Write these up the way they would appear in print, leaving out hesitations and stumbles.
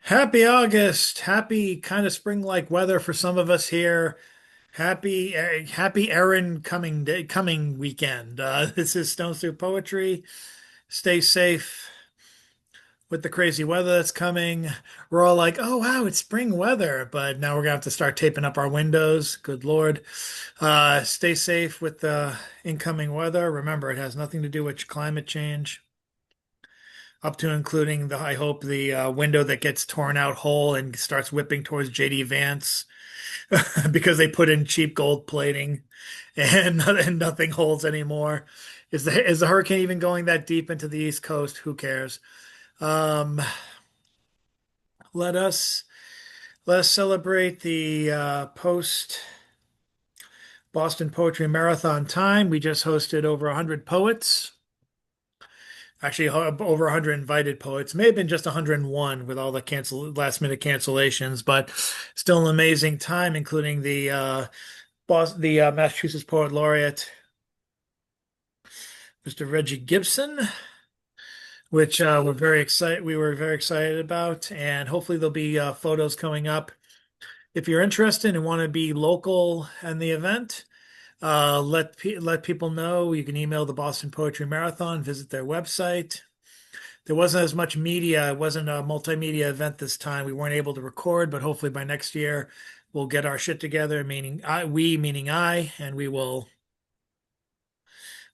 Happy August. Happy kind of spring-like weather for some of us here. Happy Erin coming weekend. This is Stones Through Poetry. Stay safe with the crazy weather that's coming. We're all like, "Oh wow, it's spring weather," but now we're gonna have to start taping up our windows. Good Lord. Stay safe with the incoming weather. Remember, it has nothing to do with climate change. Up to including I hope the window that gets torn out whole and starts whipping towards JD Vance because they put in cheap gold plating and nothing holds anymore. Is the hurricane even going that deep into the East Coast? Who cares? Um, let us let us celebrate the post Boston Poetry Marathon time. We just hosted over 100 poets. Actually, over 100 invited poets. May have been just 101 with all the last minute cancellations, but still an amazing time, including the Massachusetts Poet Laureate, Mr. Reggie Gibson, which we're very excited. We were very excited about, and hopefully there'll be photos coming up. If you're interested and want to be local in the event, let people know. You can email the Boston Poetry Marathon, visit their website. There wasn't as much media. It wasn't a multimedia event this time. We weren't able to record, but hopefully by next year we'll get our shit together, meaning I, and we will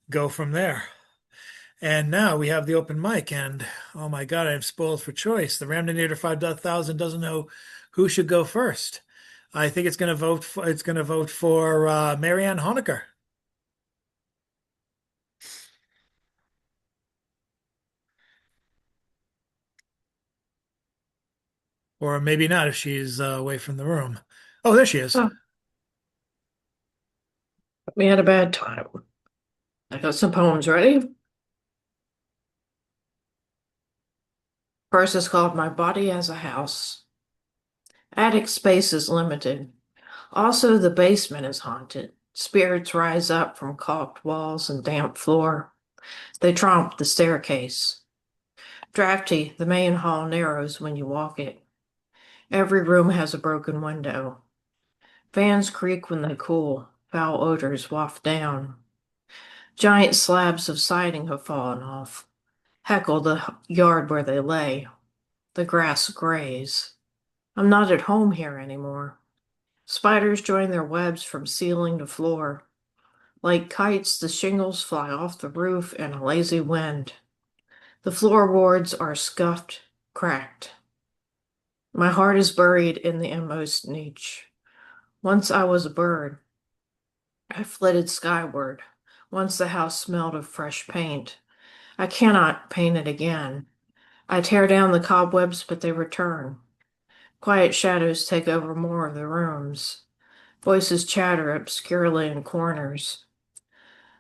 go from there. And now we have the open mic, and oh my God, I'm spoiled for choice. The Ramdonator 5000 doesn't know who should go first. I think it's going to vote for Marianne Honecker. Or maybe not if she's away from the room. Oh, there she is. Oh, we had a bad time. I got some poems ready. First is called My Body as a House. Attic space is limited. Also, the basement is haunted. Spirits rise up from caulked walls and damp floor. They tromp the staircase. Drafty, the main hall narrows when you walk it. Every room has a broken window. Fans creak when they cool. Foul odors waft down. Giant slabs of siding have fallen off. Heckle the yard where they lay. The grass grays. I'm not at home here anymore. Spiders join their webs from ceiling to floor. Like kites, the shingles fly off the roof in a lazy wind. The floorboards are scuffed, cracked. My heart is buried in the inmost niche. Once I was a bird. I flitted skyward. Once the house smelled of fresh paint. I cannot paint it again. I tear down the cobwebs, but they return. Quiet shadows take over more of the rooms. Voices chatter obscurely in corners.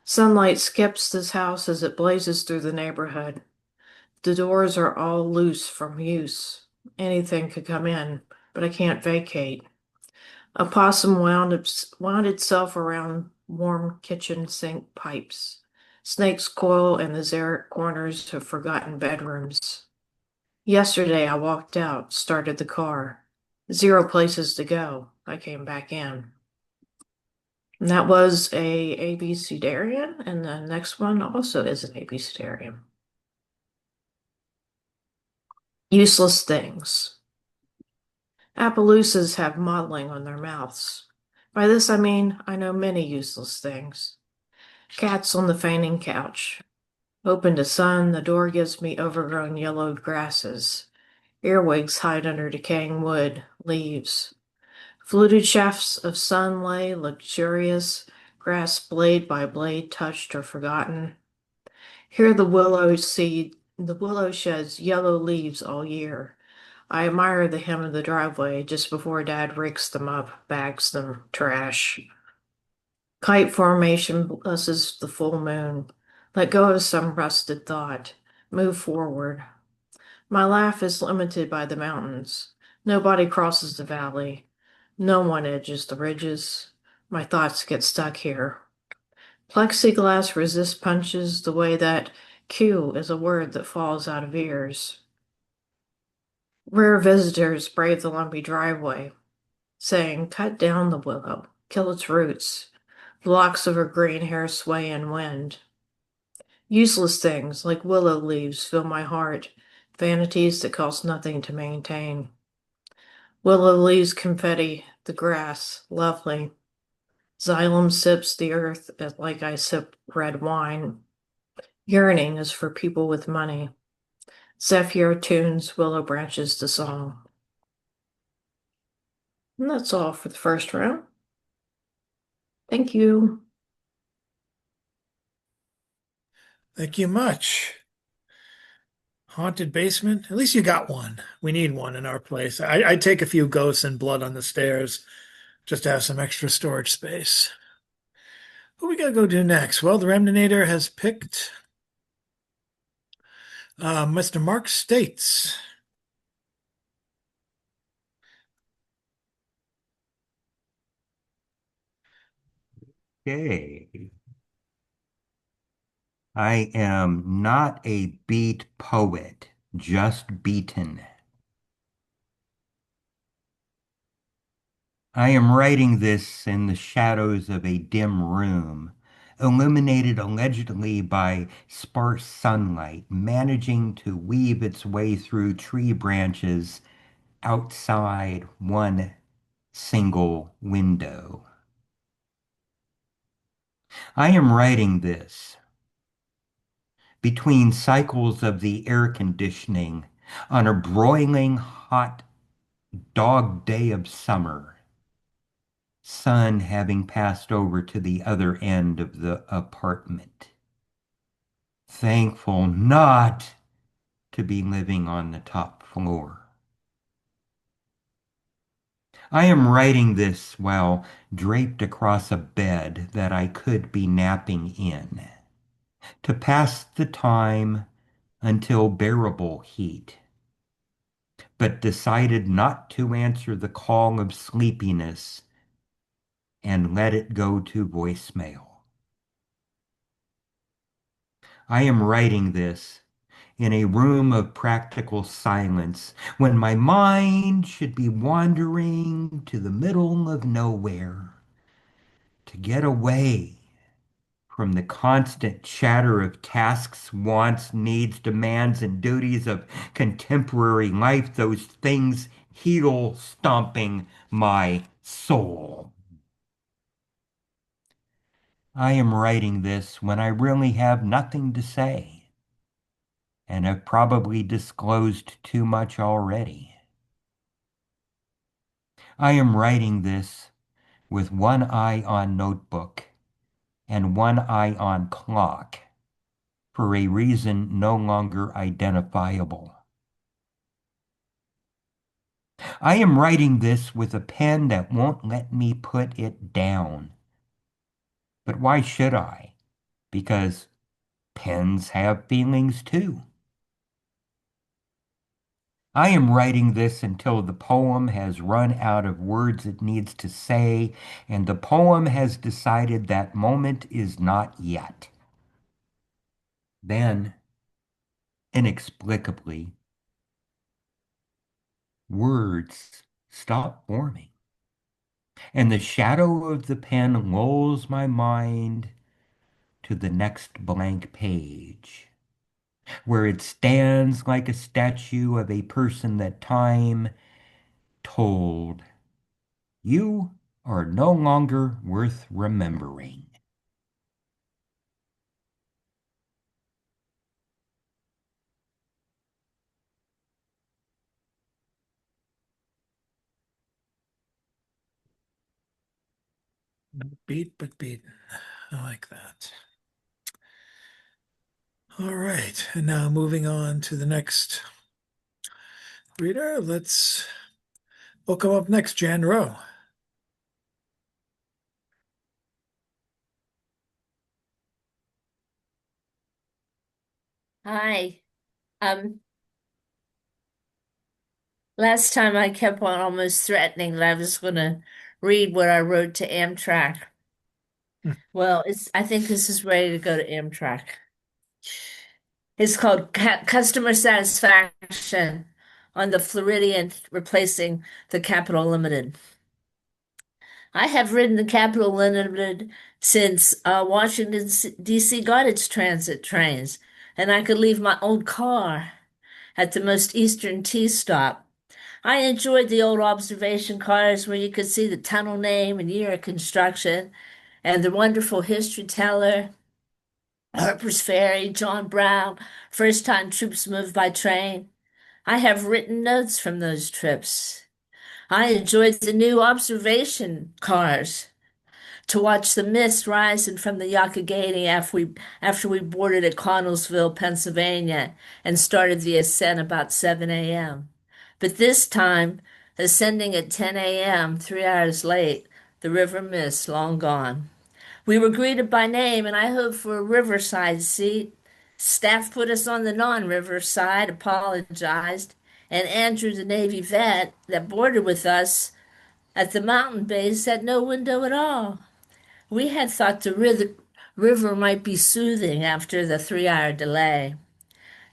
Sunlight skips this house as it blazes through the neighborhood. The doors are all loose from use. Anything could come in, but I can't vacate. A possum wound itself around warm kitchen sink pipes. Snakes coil in the xeric corners of forgotten bedrooms. Yesterday I walked out, started the car. Zero places to go. I came back in. And that was a ABCDarian, and the next one also is an ABCDarian. Useless things. Appaloosas have modeling on their mouths. By this I mean I know many useless things. Cats on the fainting couch. Open to sun, the door gives me overgrown yellowed grasses. Earwigs hide under decaying wood, leaves. Fluted shafts of sun lay luxurious, grass blade by blade touched or forgotten. Here the willow sheds yellow leaves all year. I admire the hem of the driveway just before Dad rakes them up, bags them, trash. Kite formation blesses the full moon. Let go of some rusted thought. Move forward. My laugh is limited by the mountains. Nobody crosses the valley. No one edges the ridges. My thoughts get stuck here. Plexiglass resists punches the way that Q is a word that falls out of ears. Rare visitors brave the lumpy driveway, saying, cut down the willow, kill its roots. Locks of her green hair sway in wind. Useless things like willow leaves fill my heart, vanities that cost nothing to maintain. Willow leaves confetti, the grass, lovely. Xylem sips the earth like I sip red wine. Yearning is for people with money. Zephyr tunes willow branches to song. And that's all for the first round. Thank you. Thank you much. Haunted basement. At least you got one. We need one in our place. I'd take a few ghosts and blood on the stairs just to have some extra storage space. What we gotta go do next? Well, the Remninator has picked Mr. Mark States. Okay. I am not a beat poet, just beaten. I am writing this in the shadows of a dim room, illuminated allegedly by sparse sunlight, managing to weave its way through tree branches outside one single window. I am writing this between cycles of the air conditioning on a broiling hot dog day of summer, sun having passed over to the other end of the apartment. Thankful not to be living on the top floor. I am writing this while draped across a bed that I could be napping in, to pass the time until bearable heat, but decided not to answer the call of sleepiness and let it go to voicemail. I am writing this in a room of practical silence when my mind should be wandering to the middle of nowhere to get away from the constant chatter of tasks, wants, needs, demands, and duties of contemporary life, those things heel stomping my soul. I am writing this when I really have nothing to say and have probably disclosed too much already. I am writing this with one eye on notebook and one eye on clock for a reason no longer identifiable. I am writing this with a pen that won't let me put it down. But why should I? Because pens have feelings too. I am writing this until the poem has run out of words it needs to say, and the poem has decided that moment is not yet. Then, inexplicably, words stop forming, and the shadow of the pen lulls my mind to the next blank page, where it stands like a statue of a person that time told, "You are no longer worth remembering." Beat but beaten. I like that. All right. And now moving on to the next reader. We'll come up next, Jan Rowe. Hi. Um, Last time I kept on almost threatening that I was going to read what I wrote to Amtrak. Hmm. Well, I think this is ready to go to Amtrak. It's called Customer Satisfaction on the Floridian, replacing the Capital Limited. I have ridden the Capital Limited since Washington, D.C. got its transit trains, and I could leave my old car at the most eastern T stop. I enjoyed the old observation cars where you could see the tunnel name and year of construction and the wonderful history teller, Harper's Ferry, John Brown, first time troops moved by train. I have written notes from those trips. I enjoyed the new observation cars to watch the mist rising from the Youghiogheny after we boarded at Connellsville, Pennsylvania, and started the ascent about 7 a.m. But this time, ascending at 10 a.m., 3 hours late, the river mist long gone. We were greeted by name, and I hoped for a riverside seat. Staff put us on the non-river side, apologized, and Andrew, the Navy vet that boarded with us at the mountain base, had no window at all. We had thought the river might be soothing after the 3 hour delay.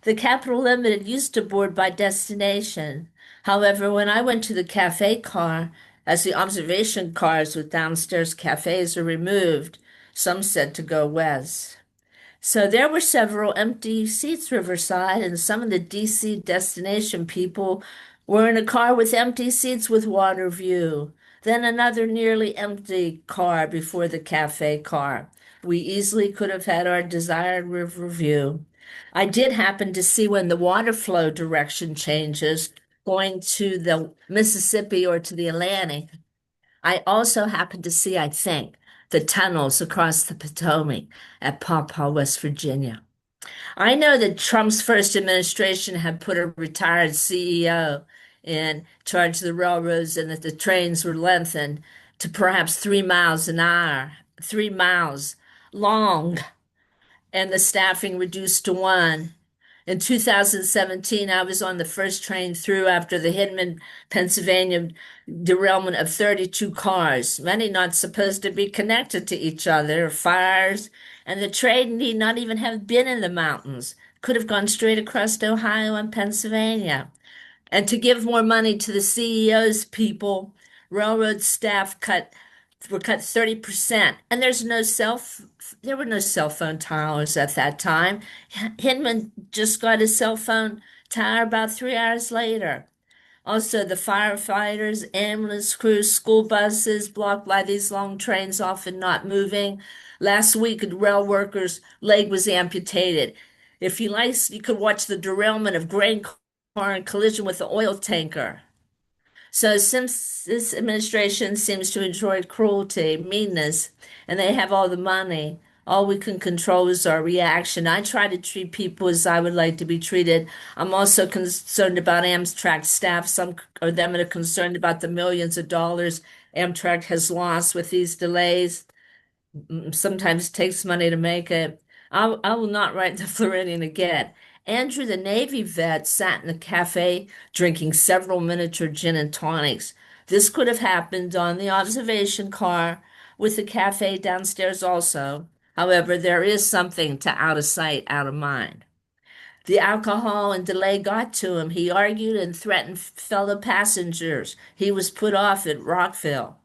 The Capital Limited used to board by destination. However, when I went to the cafe car, as the observation cars with downstairs cafes are removed, some said to go west. So there were several empty seats riverside, and some of the DC destination people were in a car with empty seats with water view. Then another nearly empty car before the cafe car. We easily could have had our desired river view. I did happen to see when the water flow direction changes going to the Mississippi or to the Atlantic. I also happened to see, I think, the tunnels across the Potomac at Paw Paw, West Virginia. I know that Trump's first administration had put a retired CEO in charge of the railroads and that the trains were lengthened to perhaps 3 miles an hour, 3 miles long, and the staffing reduced to one. In 2017, I was on the first train through after the Hindman, Pennsylvania derailment of 32 cars, many not supposed to be connected to each other, fires, and the train need not even have been in the mountains. Could have gone straight across Ohio and Pennsylvania. And to give more money to the CEOs people, railroad staff were cut 30%. And there were no cell phone towers at that time. Hinman just got his cell phone tower about 3 hours later. Also, the firefighters, ambulance crews, school buses blocked by these long trains, often not moving. Last week, a rail worker's leg was amputated. If you like, you could watch the derailment of grain car in collision with the oil tanker. So since this administration seems to enjoy cruelty, meanness, and they have all the money, all we can control is our reaction. I try to treat people as I would like to be treated. I'm also concerned about Amtrak staff. Some of them are concerned about the millions of dollars Amtrak has lost with these delays. Sometimes it takes money to make it. I will not write the Floridian again. Andrew, the Navy vet, sat in the cafe drinking several miniature gin and tonics. This could have happened on the observation car with the cafe downstairs also. However, there is something to out of sight, out of mind. The alcohol and delay got to him. He argued and threatened fellow passengers. He was put off at Rockville.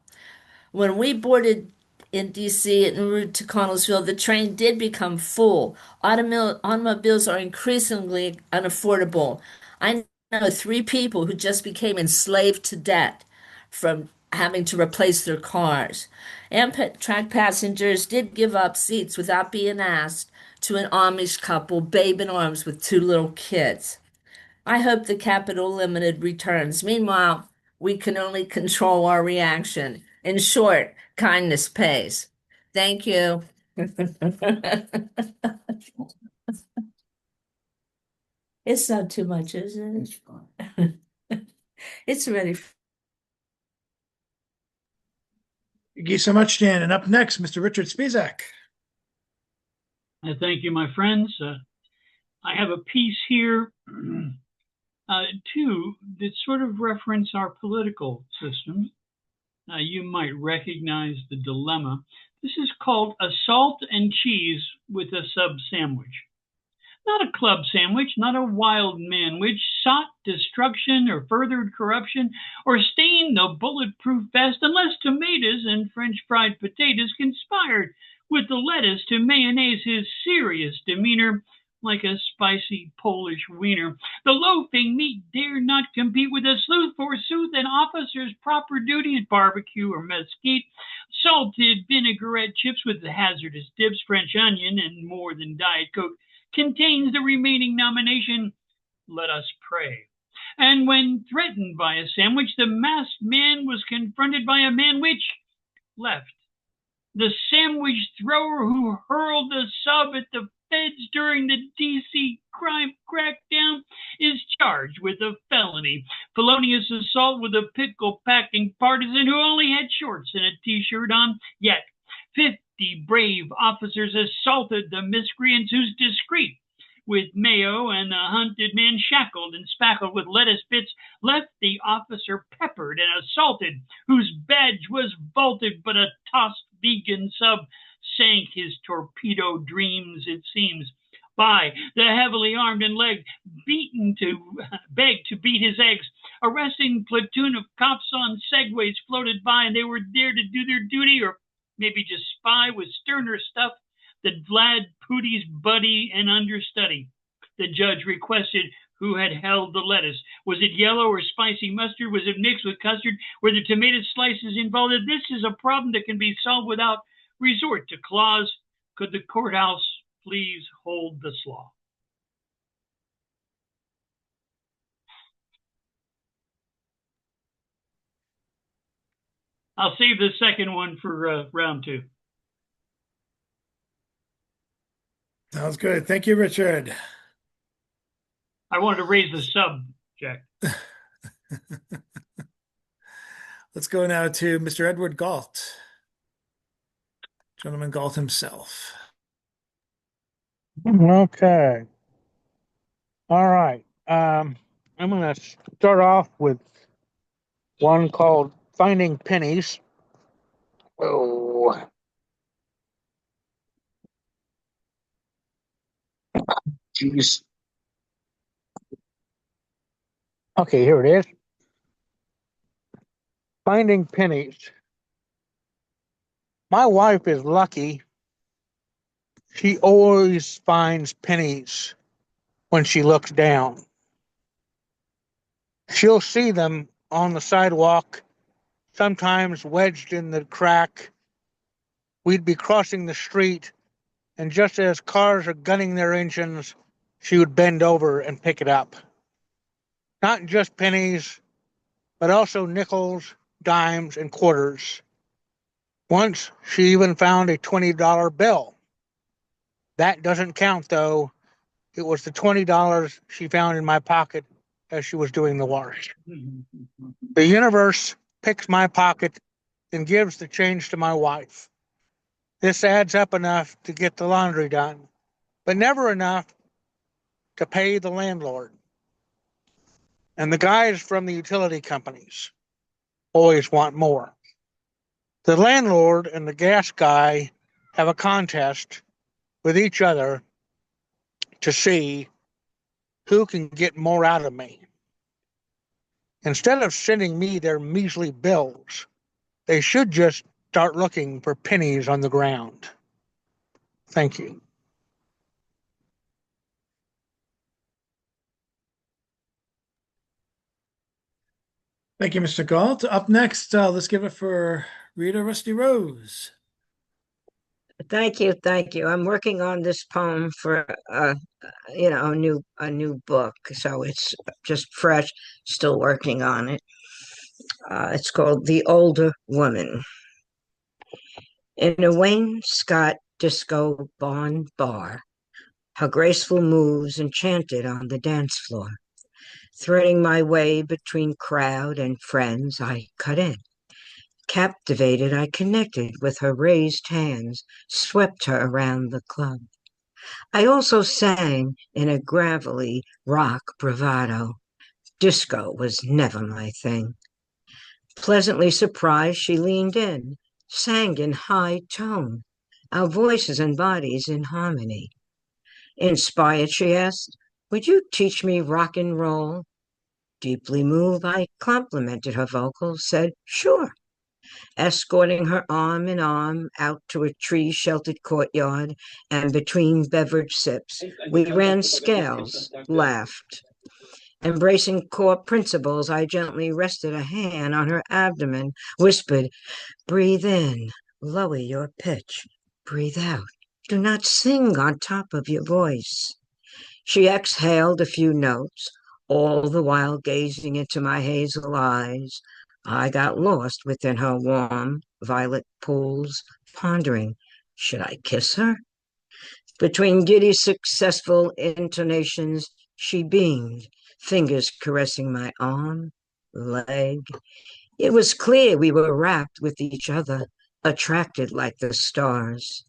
When we boarded in DC en route to Connellsville, the train did become full. Automobiles are increasingly unaffordable. I know 3 people who just became enslaved to debt from having to replace their cars. Amtrak passengers did give up seats without being asked to an Amish couple, babe in arms with 2 little kids. I hope the Capital Limited returns. Meanwhile, we can only control our reaction. In short, kindness pays. Thank you. It's not too much, is it? It's fine. It's ready. Thank you so much, Dan. And up next, Mr. Richard Spizak. Thank you, my friends. I have a piece here, too, that sort of reference our political system. You might recognize the dilemma. This is called A Salt and Cheese with a Sub Sandwich. not a club sandwich, not a wild man which sought destruction or furthered corruption or stained the bulletproof vest, unless tomatoes and French fried potatoes conspired with the lettuce to mayonnaise his serious demeanor like a spicy Polish wiener. The loafing meat dare not compete with a sleuth, forsooth, an officer's proper duties, barbecue or mesquite, salted vinaigrette chips with the hazardous dips, French onion, and more than Diet Coke contains the remaining nomination, let us pray. And when threatened by a sandwich, the masked man was confronted by a man which left. The sandwich thrower who hurled the sub at the feds during the DC crime crackdown is charged with a felony, felonious assault with a pickle packing partisan who only had shorts and a t-shirt on. Yet 50 brave officers assaulted the miscreants whose discreet with mayo and the hunted man shackled and spackled with lettuce bits left the officer peppered and assaulted, whose badge was vaulted, but a tossed vegan sub sank his torpedo dreams, it seems, by the heavily armed and legged, begged to beat his eggs. A resting platoon of cops on segways floated by, and they were there to do their duty, or maybe just spy with sterner stuff than Vlad Pooty's buddy and understudy. The judge requested who had held the lettuce. Was it yellow or spicy mustard? Was it mixed with custard? Were the tomato slices involved? This is a problem that can be solved without resort to claws. Could the courthouse please hold the slaw? I'll save the second one for round two. Sounds good. Thank you, Richard. I wanted to raise the sub, Jack. Let's go now to Mr. Edward Galt. Gentleman Galt himself. Okay. All right. I'm going to start off with one called Finding Pennies. Oh. Jeez. Okay, here it is. Finding Pennies. My wife is lucky. She always finds pennies when she looks down. She'll see them on the sidewalk, sometimes wedged in the crack. We'd be crossing the street, and just as cars are gunning their engines, she would bend over and pick it up. Not just pennies, but also nickels, dimes, and quarters. Once, she even found a $20 bill. That doesn't count, though. It was the $20 she found in my pocket as she was doing the wash. The universe picks my pocket and gives the change to my wife. This adds up enough to get the laundry done, but never enough to pay the landlord. And the guys from the utility companies always want more. The landlord and the gas guy have a contest with each other to see who can get more out of me. Instead of sending me their measly bills, they should just start looking for pennies on the ground. Thank you. Thank you, Mr. Galt. Up next, let's give it for Rita Rusty Rose. Thank you, thank you. I'm working on this poem for a new book, so it's just fresh. Still working on it. It's called The Older Woman. In a wainscot disco barn bar, her graceful moves enchanted on the dance floor. Threading my way between crowd and friends, I cut in. Captivated, I connected with her raised hands, swept her around the club. I also sang in a gravelly rock bravado. Disco was never my thing. Pleasantly surprised, she leaned in, sang in high tone, our voices and bodies in harmony. Inspired, she asked, would you teach me rock and roll? Deeply moved, I complimented her vocals, said, sure, escorting her arm in arm out to a tree-sheltered courtyard, and between beverage sips, we ran scales, laughed. Embracing core principles, I gently rested a hand on her abdomen, whispered, breathe in, lower your pitch, breathe out. Do not sing on top of your voice. She exhaled a few notes, all the while gazing into my hazel eyes. I got lost within her warm, violet pools, pondering, should I kiss her? Between giddy, successful intonations, she beamed, fingers caressing my arm, leg. It was clear we were wrapped with each other, attracted like the stars.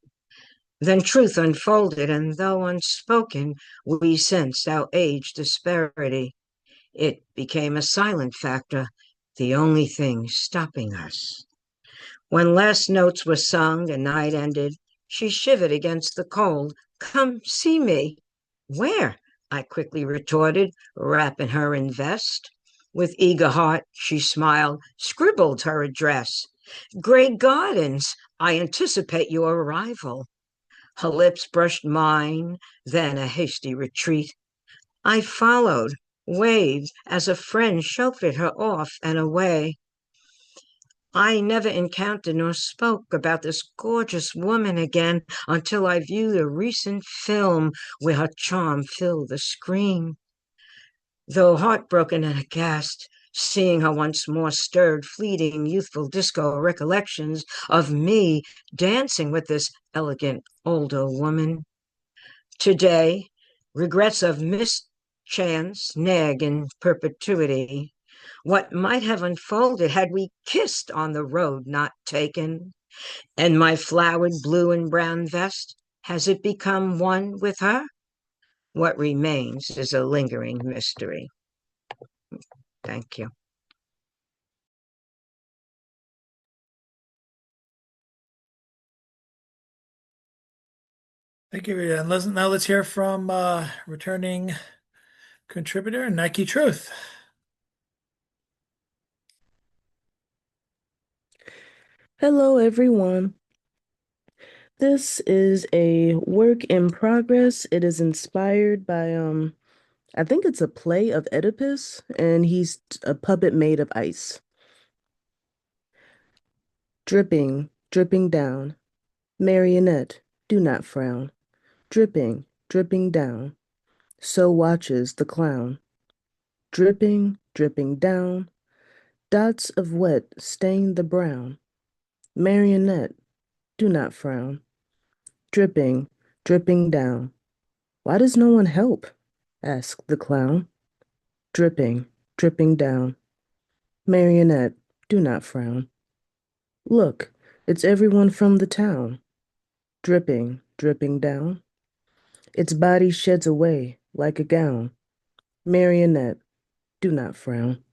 Then truth unfolded, and though unspoken, we sensed our age disparity. It became a silent factor, the only thing stopping us. When last notes were sung and night ended, she shivered against the cold. Come see me. Where? I quickly retorted, wrapping her in vest. With eager heart, she smiled, scribbled her address. Grey Gardens, I anticipate your arrival. Her lips brushed mine, then a hasty retreat. I followed, waved as a friend chauffeured her off and away. I never encountered nor spoke about this gorgeous woman again until I viewed a recent film where her charm filled the screen. Though heartbroken and aghast, seeing her once more stirred fleeting youthful disco recollections of me dancing with this elegant older woman. Today, regrets of mischance nag in perpetuity. What might have unfolded had we kissed on the road not taken? And my flowered blue and brown vest, has it become one with her? What remains is a lingering mystery. Thank you. Thank you, Rita. And now let's hear from returning contributor, Nike Truth. Hello, everyone. This is a work in progress. It is inspired by, I think it's a play of Oedipus, and he's a puppet made of ice. Dripping, dripping down. Marionette, do not frown. Dripping, dripping down. So watches the clown. Dripping, dripping down. Dots of wet stain the brown. Marionette, do not frown. Dripping, dripping down. Why does no one help? Asked the clown. Dripping, dripping down. Marionette, do not frown. Look, it's everyone from the town. Dripping, dripping down. Its body sheds away like a gown. Marionette, do not frown.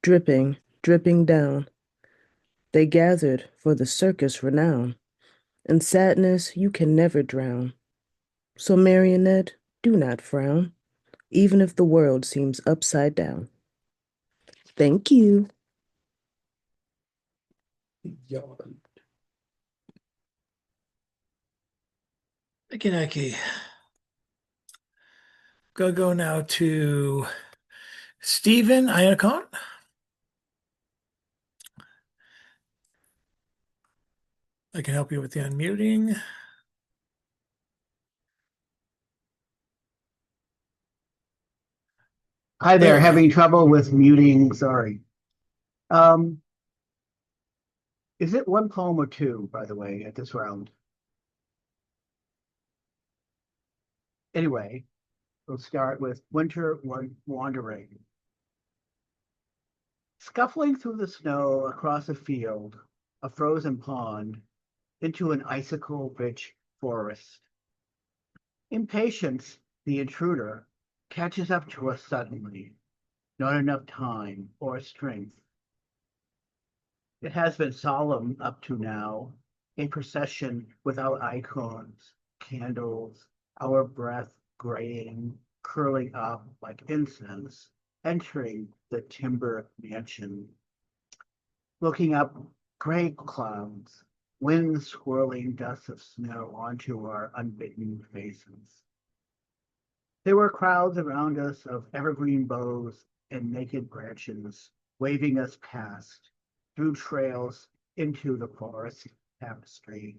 Dripping, dripping down. They gathered for the circus renown. In sadness you can never drown. So Marionette, do not frown, even if the world seems upside down. Thank you. Thank you, Nike. Go now to Stephen Iacon. I can help you with the unmuting. Hi There there, we go. having trouble with muting, sorry. Is it one poem or two, by the way, at this round? Anyway, we'll start with Winter Wandering. Scuffling through the snow across a field, a frozen pond, into an icicle-rich forest. Impatience, the intruder, catches up to us suddenly. Not enough time or strength. It has been solemn up to now, a procession without icons, candles, our breath graying, curling up like incense, entering the timber mansion. Looking up, gray clouds, wind swirling dust of snow onto our unbidden faces. There were crowds around us of evergreen boughs and naked branches, waving us past, through trails into the forest tapestry.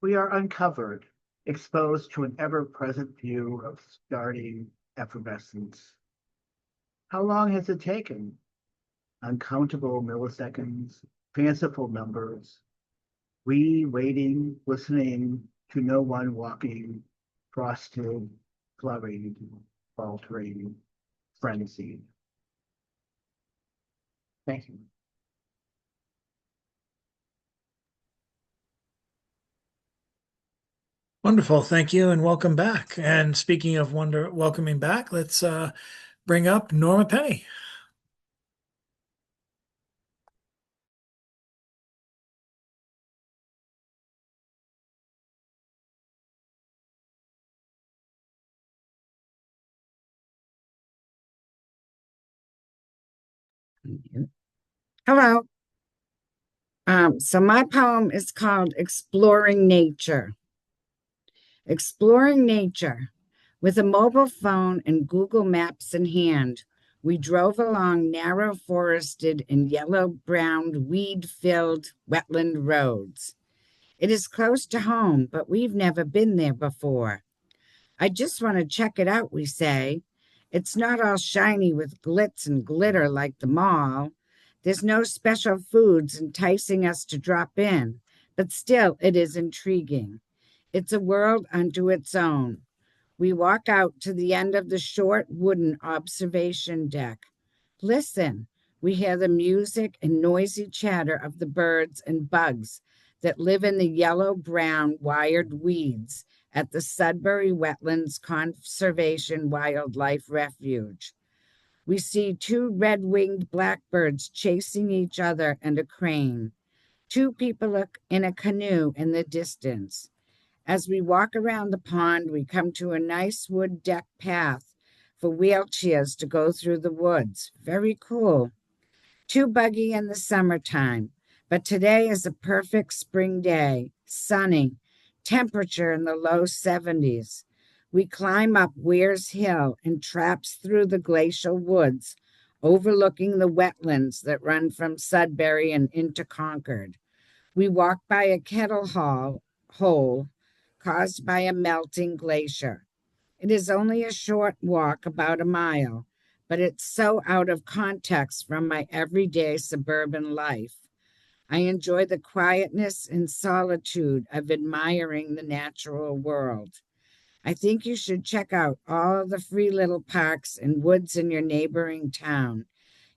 We are uncovered, exposed to an ever-present view of starting effervescence. How long has it taken? Uncountable milliseconds, fanciful numbers. We waiting, listening to no one walking, frosted, flurried, faltering, frenzied. Thank you. Wonderful. Thank you and welcome back. And speaking of welcoming back, let's bring up Norma Penny. Hello. So my poem is called Exploring Nature. Exploring nature. With a mobile phone and Google Maps in hand, we drove along narrow forested and yellow-brown weed-filled wetland roads. It is close to home, but we've never been there before. I just want to check it out, we say. It's not all shiny with glitz and glitter like the mall. There's no special foods enticing us to drop in, but still it is intriguing. It's a world unto its own. We walk out to the end of the short wooden observation deck. Listen, we hear the music and noisy chatter of the birds and bugs that live in the yellow-brown wired weeds at the Sudbury Wetlands Conservation Wildlife Refuge. We see two red-winged blackbirds chasing each other and a crane. Two people in a canoe in the distance. As we walk around the pond, we come to a nice wood deck path for wheelchairs to go through the woods. Very cool. Too buggy in the summertime, but today is a perfect spring day, sunny, temperature in the low 70s. We climb up Weir's Hill and traps through the glacial woods, overlooking the wetlands that run from Sudbury and into Concord. We walk by a kettle hole caused by a melting glacier. It is only a short walk, about a mile, but it's so out of context from my everyday suburban life. I enjoy the quietness and solitude of admiring the natural world. I think you should check out all the free little parks and woods in your neighboring town.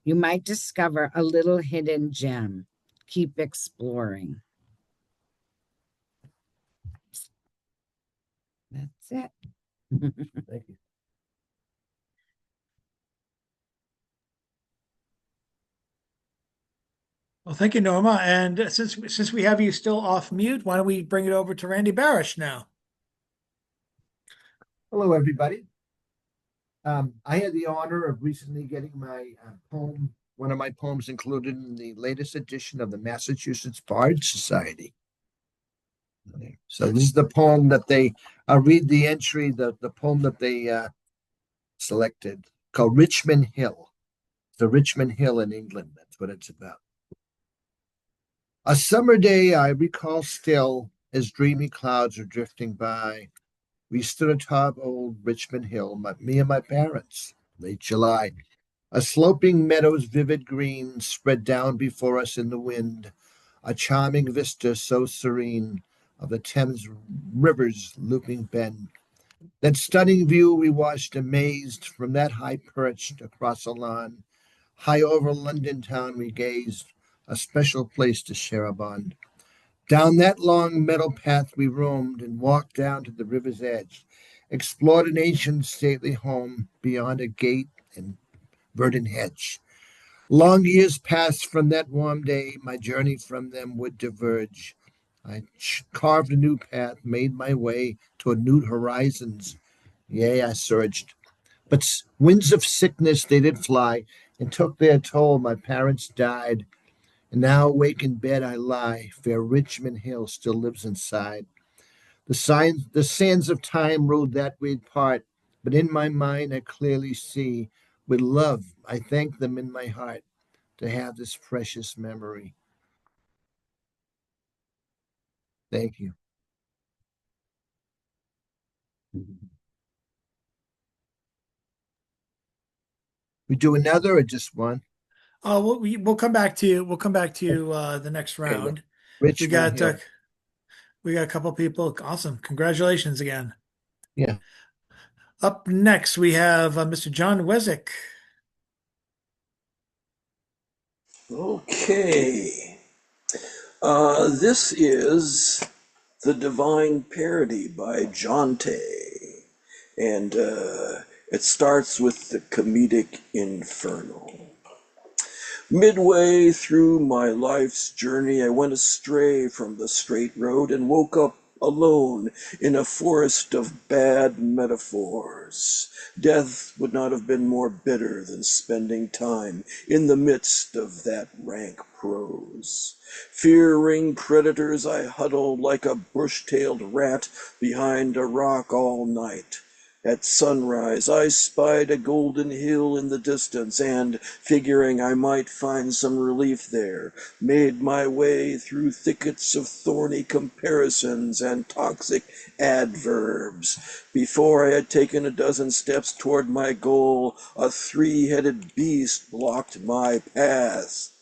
You might discover a little hidden gem. Keep exploring. That's it. Thank you. Well, thank you, Norma. And since we have you still off mute, why don't we bring it over to Randy Barish now? Hello, everybody. I had the honor of recently getting my one of my poems included in the latest edition of the Massachusetts Bard Society. So this is the poem that I'll read the entry, the poem that they selected, called Richmond Hill. The Richmond Hill in England, that's what it's about. A summer day I recall still, as dreamy clouds are drifting by. We stood atop old Richmond Hill, me and my parents, late July. A sloping meadow's vivid green spread down before us in the wind, a charming vista so serene of the Thames River's looping bend. That stunning view we watched amazed from that high perched across a lawn. High over London town we gazed, a special place to share a bond. Down that long meadow path we roamed and walked down to the river's edge, explored an ancient stately home beyond a gate and verdant hedge. Long years passed from that warm day, my journey from them would diverge. I carved a new path, made my way toward new horizons. Yea, I surged. But winds of sickness they did fly, and took their toll. My parents died, and now awake in bed I lie. Fair Richmond Hill still lives inside. The sands of time rode that we'd part, but in my mind I clearly see. With love, I thank them in my heart to have this precious memory. Thank you. We do another or just one? Oh, we'll come back to you. We'll come back to you the next Okay, round. Richmond Hill. We got a couple people. Awesome. Congratulations again. Yeah. Up next, we have Mr. John Wesick. Okay. This is The Divine Parody by Jonte. And it starts with the comedic inferno. Midway through my life's journey, I went astray from the straight road and woke up alone in a forest of bad metaphors. Death would not have been more bitter than spending time in the midst of that rank prose. Fearing predators, I huddled like a bush-tailed rat behind a rock all night. At sunrise, I spied a golden hill in the distance and, figuring I might find some relief there, made my way through thickets of thorny comparisons and toxic adverbs. Before I had taken a dozen steps toward my goal, a three-headed beast blocked my path.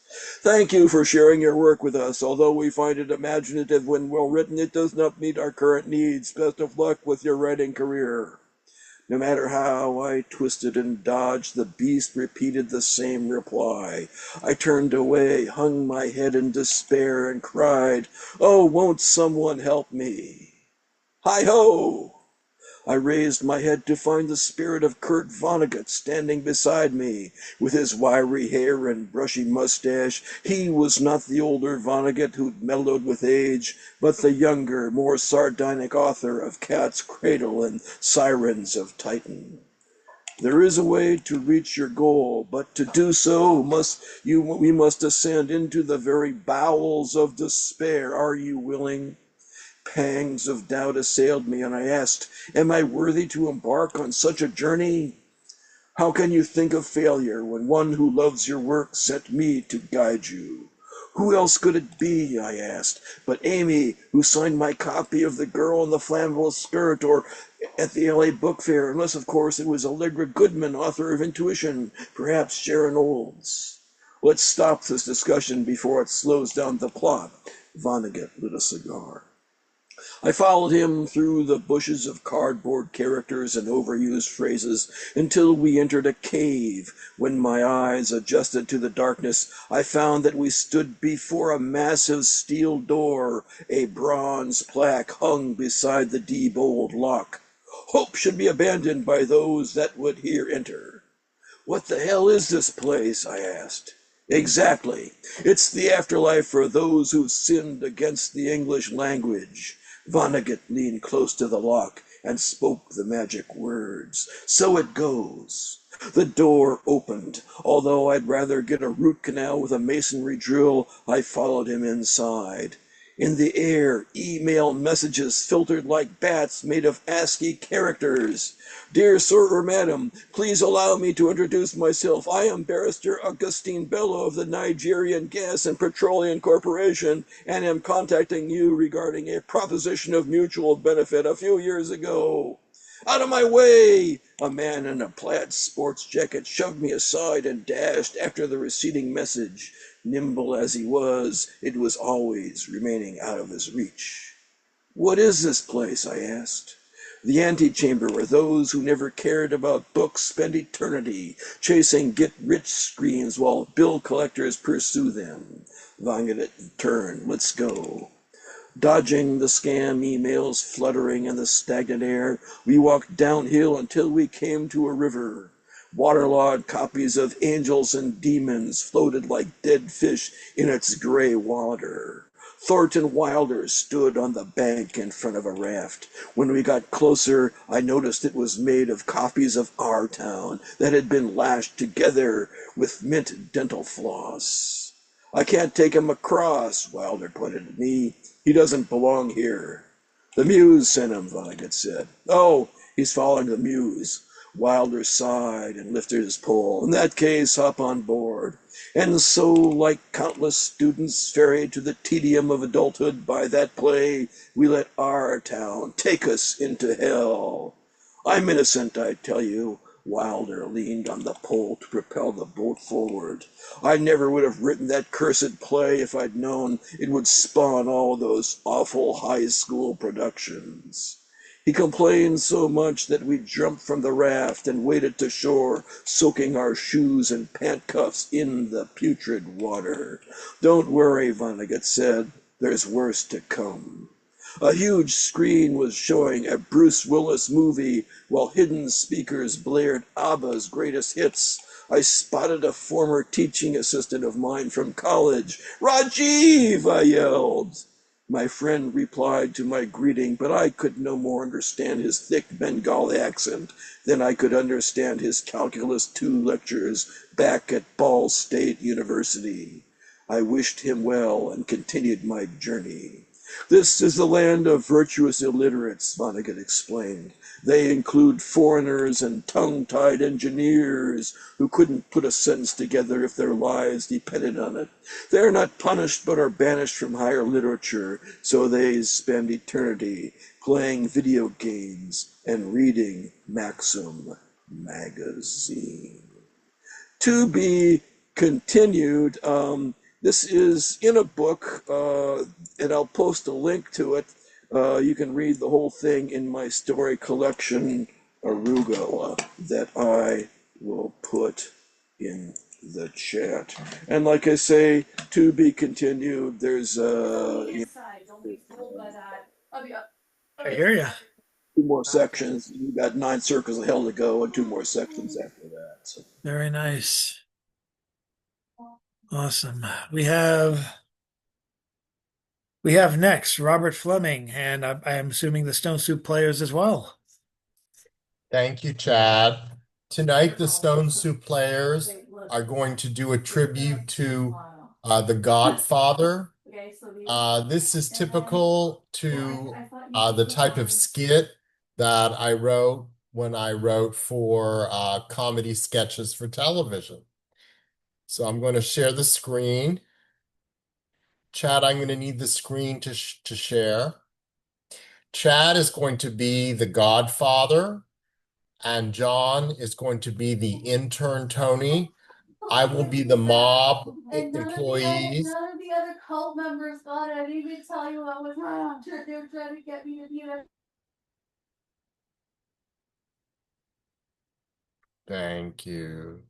Thank you for sharing your work with us. Although we find it imaginative when well written, it does not meet our current needs. Best of luck with your writing career. No matter how I twisted and dodged, the beast repeated the same reply. I turned away, hung my head in despair, and cried, "Oh, won't someone help me?" Hi-ho! I raised my head to find the spirit of Kurt Vonnegut standing beside me. With his wiry hair and brushy mustache, he was not the older Vonnegut who'd mellowed with age, but the younger, more sardonic author of Cat's Cradle and Sirens of Titan. There is a way to reach your goal, but to do so we must ascend into the very bowels of despair. Are you willing? Pangs of doubt assailed me, and I asked, "Am I worthy to embark on such a journey?" "How can you think of failure when one who loves your work sent me to guide you?" "Who else could it be," I asked, "but Amy, who signed my copy of The Girl in the Flammable Skirt or at the LA Book Fair, unless, of course, it was Allegra Goodman, author of Intuition, perhaps Sharon Olds." "Let's stop this discussion before it slows down the plot." Vonnegut lit a cigar. I followed him through the bushes of cardboard characters and overused phrases until we entered a cave. When my eyes adjusted to the darkness, I found that we stood before a massive steel door. A bronze plaque hung beside the D-bold lock. "Hope should be abandoned by those that would here enter." "What the hell is this place?" I asked. "Exactly. It's the afterlife for those who've sinned against the English language." Vonnegut leaned close to the lock and spoke the magic words. "So it goes." The door opened. Although I'd rather get a root canal with a masonry drill, I followed him inside. In the air, email messages filtered like bats made of ASCII characters. "Dear Sir or Madam, please allow me to introduce myself. I am Barrister Augustine Bello of the Nigerian Gas and Petroleum Corporation and am contacting you regarding a proposition of mutual benefit a few years ago." "Out of my way!" A man in a plaid sports jacket shoved me aside and dashed after the receding message. Nimble as he was, it was always remaining out of his reach. "What is this place?" I asked. "The antechamber where those who never cared about books spend eternity chasing get-rich screens while bill collectors pursue them." Vonnegut turned. "Let's go." Dodging the scam emails fluttering in the stagnant air, we walked downhill until we came to a river. Waterlogged copies of Angels and Demons floated like dead fish in its gray water. Thornton Wilder stood on the bank in front of a raft. When we got closer, I noticed it was made of copies of Our Town that had been lashed together with mint dental floss. I can't take him across, Wilder pointed at me. He doesn't belong here. The Muse sent him, Vonnegut said. Oh, he's following the Muse. Wilder sighed and lifted his pole. In that case, hop on board. And so, like countless students ferried to the tedium of adulthood by that play, we let Our Town take us into hell. I'm innocent, I tell you. Wilder leaned on the pole to propel the boat forward. I never would have written that cursed play if I'd known it would spawn all those awful high school productions. He complained so much that we jumped from the raft and waded to shore, soaking our shoes and pant cuffs in the putrid water. Don't worry, Vonnegut said. There's worse to come. A huge screen was showing a Bruce Willis movie while hidden speakers blared ABBA's greatest hits. I spotted a former teaching assistant of mine from college. Rajiv, I yelled. My friend replied to my greeting, but I could no more understand his thick Bengali accent than I could understand his Calculus 2 lectures back at Ball State University. I wished him well and continued my journey. This is the land of virtuous illiterates, Vonnegut explained. They include foreigners and tongue-tied engineers who couldn't put a sentence together if their lives depended on it. They're not punished but are banished from higher literature, so they spend eternity playing video games and reading Maxim magazine. To be continued. This is in a book, and I'll post a link to it. You can read the whole thing in my story collection, Arugula, that I will put in the chat. And like I say, to be continued, there's I hear you. two more sections. You got 9 circles of hell to go and 2 more sections after that. So. Very nice. Awesome. We have next Robert Fleming, and I am assuming the Stone Soup players as well. Thank you, Chad. Tonight, the Stone Soup players are going to do a tribute to The Godfather. This is typical to the type of skit that I wrote when I wrote for comedy sketches for television. So I'm going to share the screen. Chad, I'm going to need the screen to share. Chad is going to be the Godfather, and John is going to be the intern Tony. I will be the mob employees. None of the other cult members got it. I didn't even tell you I was they were trying to get me to be there. Thank you.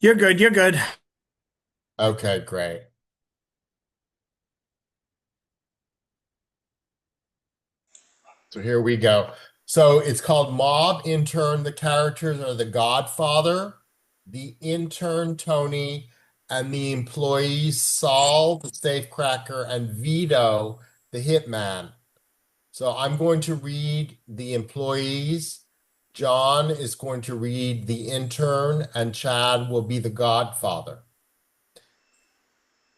You're good. You're good. Okay, great. So here we go. So it's called Mob Intern. The characters are the Godfather, the intern Tony, and the employees Saul, the safecracker, and Vito, the hitman. So I'm going to read the employees. John is going to read the intern, and Chad will be the Godfather.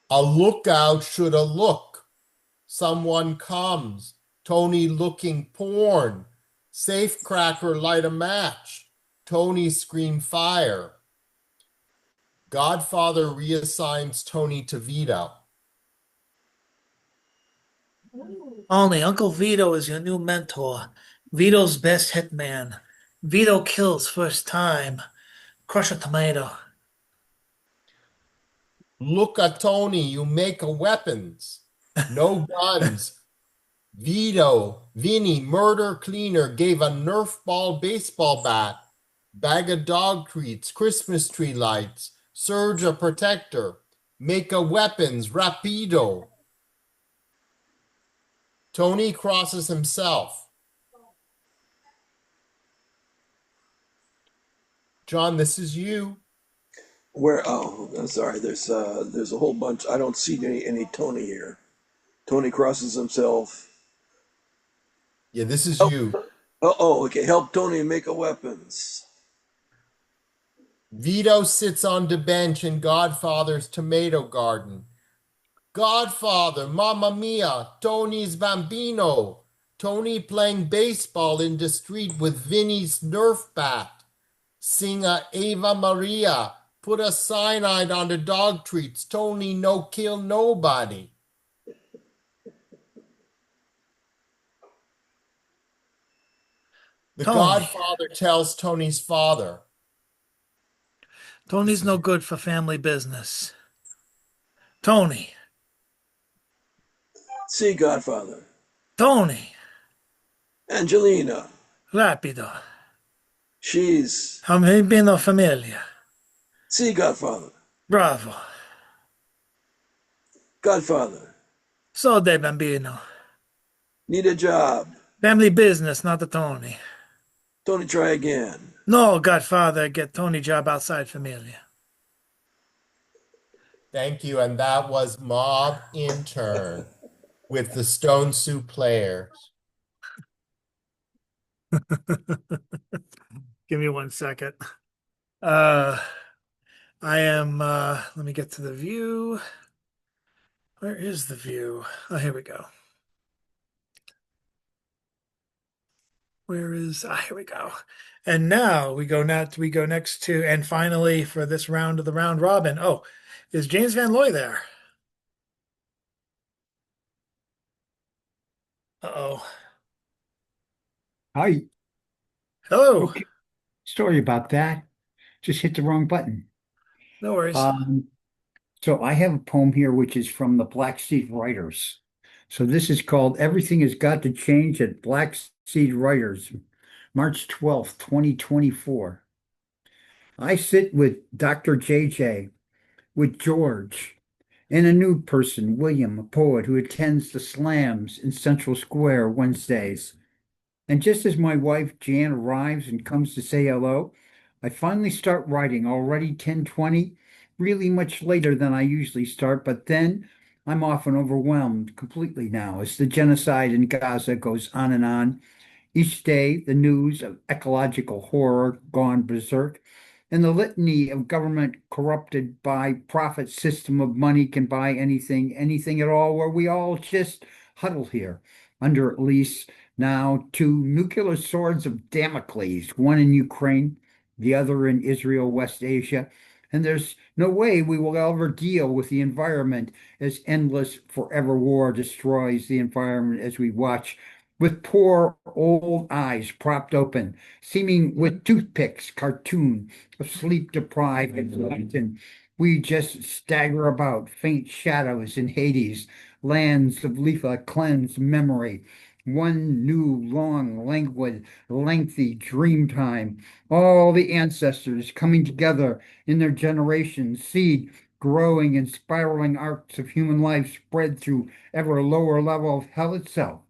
A lookout should a look. Someone comes. Tony looking porn. Safecracker light a match. Tony scream fire. Godfather reassigns Tony to Vito. Only Uncle Vito is your new mentor. Vito's best hitman. Vito kills first time. Crush a tomato. Look at Tony, you make a weapons. No guns. Vinny, murder cleaner, gave a Nerf ball baseball bat, bag of dog treats, Christmas tree lights, Surge a protector, make a weapons, rapido. Tony crosses himself. John, this is you. Where? Oh, I'm sorry. There's a whole bunch. I don't see any Tony here. Tony crosses himself. Yeah, this is Help. you. Oh, okay. Help Tony make a weapons. Vito sits on the bench in Godfather's tomato garden. Godfather, Mamma Mia, Tony's Bambino. Tony playing baseball in the street with Vinny's Nerf bat. Sing a Ava Maria. Put a cyanide on the dog treats. Tony no kill nobody. The Tony. Godfather tells Tony's father. Tony's no good for family business. Tony. See, Godfather. Tony. Angelina. Rapido. She's. Bambino familia. See, Godfather. Bravo. Godfather. So de bambino. Need a job. Family business, not the Tony. Tony, try again. No, Godfather, get Tony job outside familia. Thank you. And that was Mob Intern with the Stone Soup Players. Give me 1 second. Let me get to the view. Where is the view? Oh, here we go. Here we go. And now we go next to, and finally for this round of the round robin. Oh, is James Van Loy there? Uh-oh. Hi. Hello. Okay. Sorry about that. Just hit the wrong button. No worries. So I have a poem here which is from the Black Seed Writers. So this is called Everything Has Got to Change at Black Seed Writers, March 12th, 2024. I sit with Dr. JJ, with George, and a new person, William, a poet who attends the slams in Central Square Wednesdays. And just as my wife Jan arrives and comes to say hello, I finally start writing, already 10:20, really much later than I usually start, but then I'm often overwhelmed completely now as the genocide in Gaza goes on and on. Each day, the news of ecological horror gone berserk, and the litany of government corrupted by profit system of money can buy anything, anything at all, where we all just huddle here under at least now two nuclear swords of Damocles, one in Ukraine, the other in Israel, West Asia. And there's no way we will ever deal with the environment as endless forever war destroys the environment as we watch with poor old eyes propped open, seeming with toothpicks, cartoon of sleep deprived and we just stagger about, faint shadows in Hades, lands of Letha cleansed memory, one new, long, languid, lengthy dream time, all the ancestors coming together in their generations, seed growing in spiraling arcs of human life spread through ever lower level of hell itself.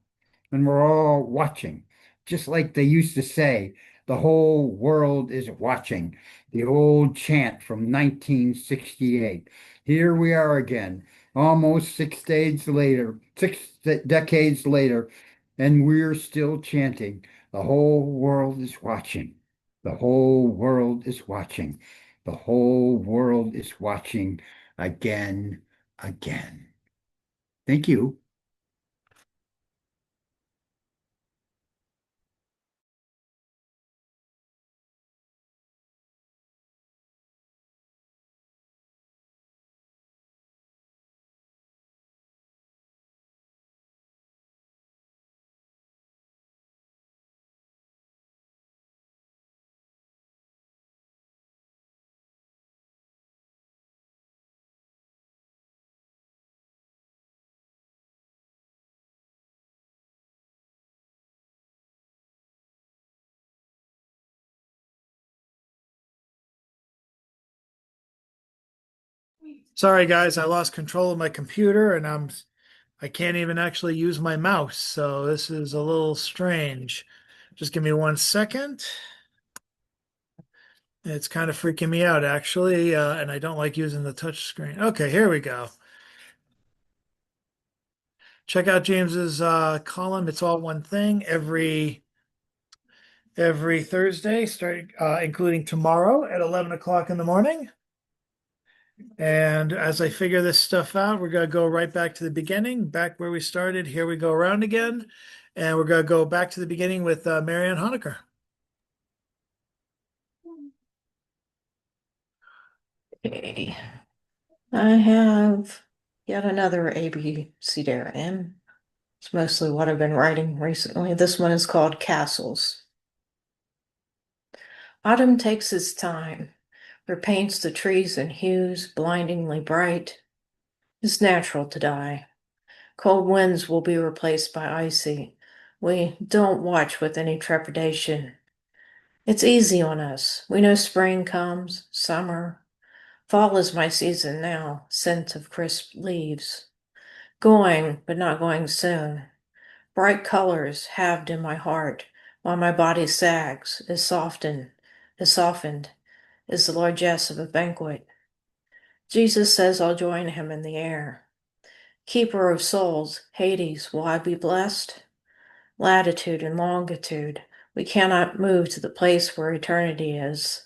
And we're all watching, just like they used to say, the whole world is watching, the old chant from 1968. Here we are again, almost 6 decades later, and we're still chanting, the whole world is watching, the whole world is watching, the whole world is watching again. Thank you. Sorry, guys, I lost control of my computer and I can't even actually use my mouse, so this is a little strange. Just give me 1 second. It's kind of freaking me out actually, and I don't like using the touch screen. Okay, here we go. Check out James's column. It's all one thing every Thursday, starting including tomorrow at 11 o'clock in the morning. And as I figure this stuff out, we're gonna go right back to the beginning, back where we started. Here we go around again, and we're gonna go back to the beginning with Marianne Honecker. Okay. I have yet another ABC Darien. It's mostly what I've been writing recently. This one is called Castles. Autumn takes its time, repaints the trees in hues blindingly bright. It's natural to die. Cold winds will be replaced by icy. We don't watch with any trepidation. It's easy on us. We know spring comes, summer. Fall is my season now, scent of crisp leaves. Going, but not going soon. Bright colors halved in my heart, while my body sags, is softened, is the largesse of a banquet. Jesus says I'll join him in the air. Keeper of souls, Hades, will I be blessed? Latitude and longitude, we cannot move to the place where eternity is.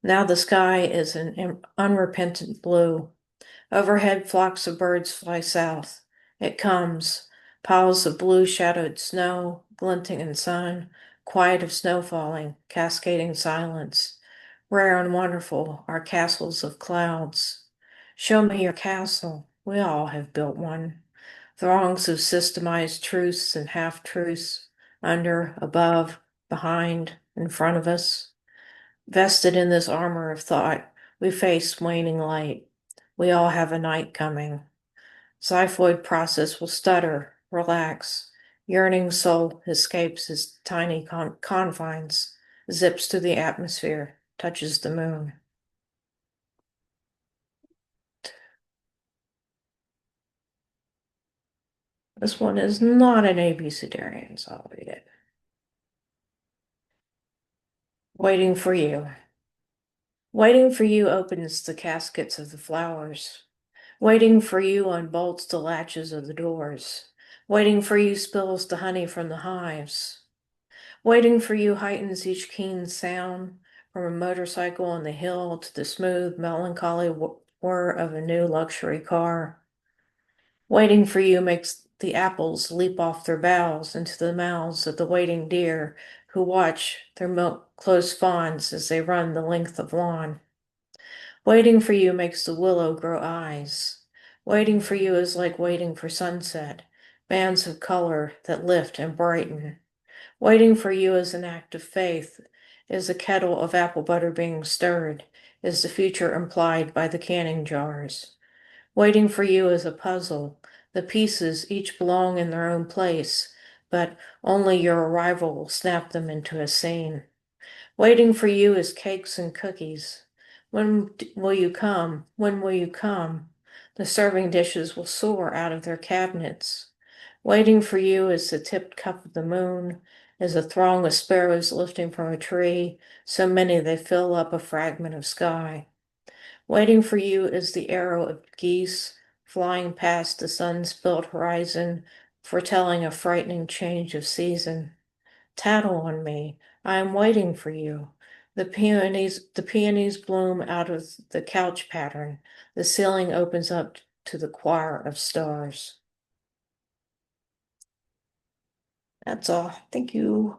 Now the sky is an unrepentant blue. Overhead flocks of birds fly south. It comes, piles of blue shadowed snow, glinting in sun, quiet of snow falling, cascading silence. Rare and wonderful are castles of clouds. Show me your castle. We all have built one. Throngs of systemized truths and half-truths, under, above, behind, in front of us. Vested in this armor of thought, we face waning light. We all have a night coming. Xiphoid process will stutter, relax. Yearning soul escapes its tiny confines, zips through the atmosphere, touches the moon. This one is not an ABCDarian, so I'll read it. Waiting for you. Waiting for you opens the caskets of the flowers. Waiting for you unbolts the latches of the doors. Waiting for you spills the honey from the hives. Waiting for you heightens each keen sound, from a motorcycle on the hill to the smooth, melancholy whir of a new luxury car. Waiting for you makes the apples leap off their boughs into the mouths of the waiting deer who watch their milk-close fawns as they run the length of lawn. Waiting for you makes the willow grow eyes. Waiting for you is like waiting for sunset, bands of color that lift and brighten. Waiting for you is an act of faith, is a kettle of apple butter being stirred, is the future implied by the canning jars. Waiting for you is a puzzle. The pieces each belong in their own place, but only your arrival will snap them into a scene. Waiting for you is cakes and cookies. When will you come? When will you come? The serving dishes will soar out of their cabinets. Waiting for you is the tipped cup of the moon, is a throng of sparrows lifting from a tree, so many they fill up a fragment of sky. Waiting for you is the arrow of geese flying past the sun-spilled horizon, foretelling a frightening change of season. Tattle on me, I am waiting for you. The peonies bloom out of the couch pattern. The ceiling opens up to the choir of stars. That's all. Thank you.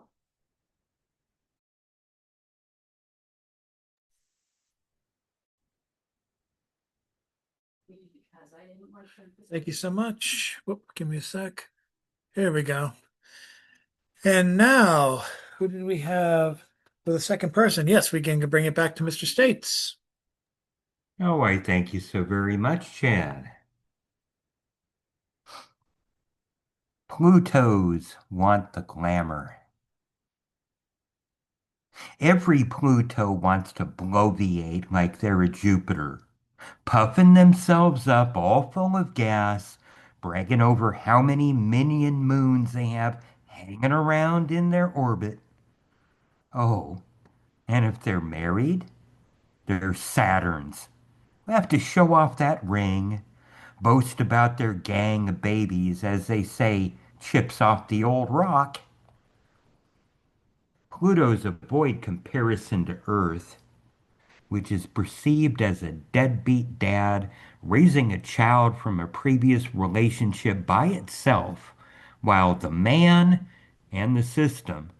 Thank you so much. Whoop, give me a sec. Here we go. And now, who did we have for the second person? Yes, we can bring it back to Mr. States. Oh, I thank you so very much, Chad. Plutos want the glamour. Every Pluto wants to bloviate like they're a Jupiter, puffing themselves up all full of gas, bragging over how many minion moons they have hanging around in their orbit. Oh, and if they're married, They're Saturns. They have to show off that ring, boast about their gang of babies, as they say, chips off the old rock. Pluto's avoid comparison to Earth, which is perceived as a deadbeat dad raising a child from a previous relationship by itself, while the man and the system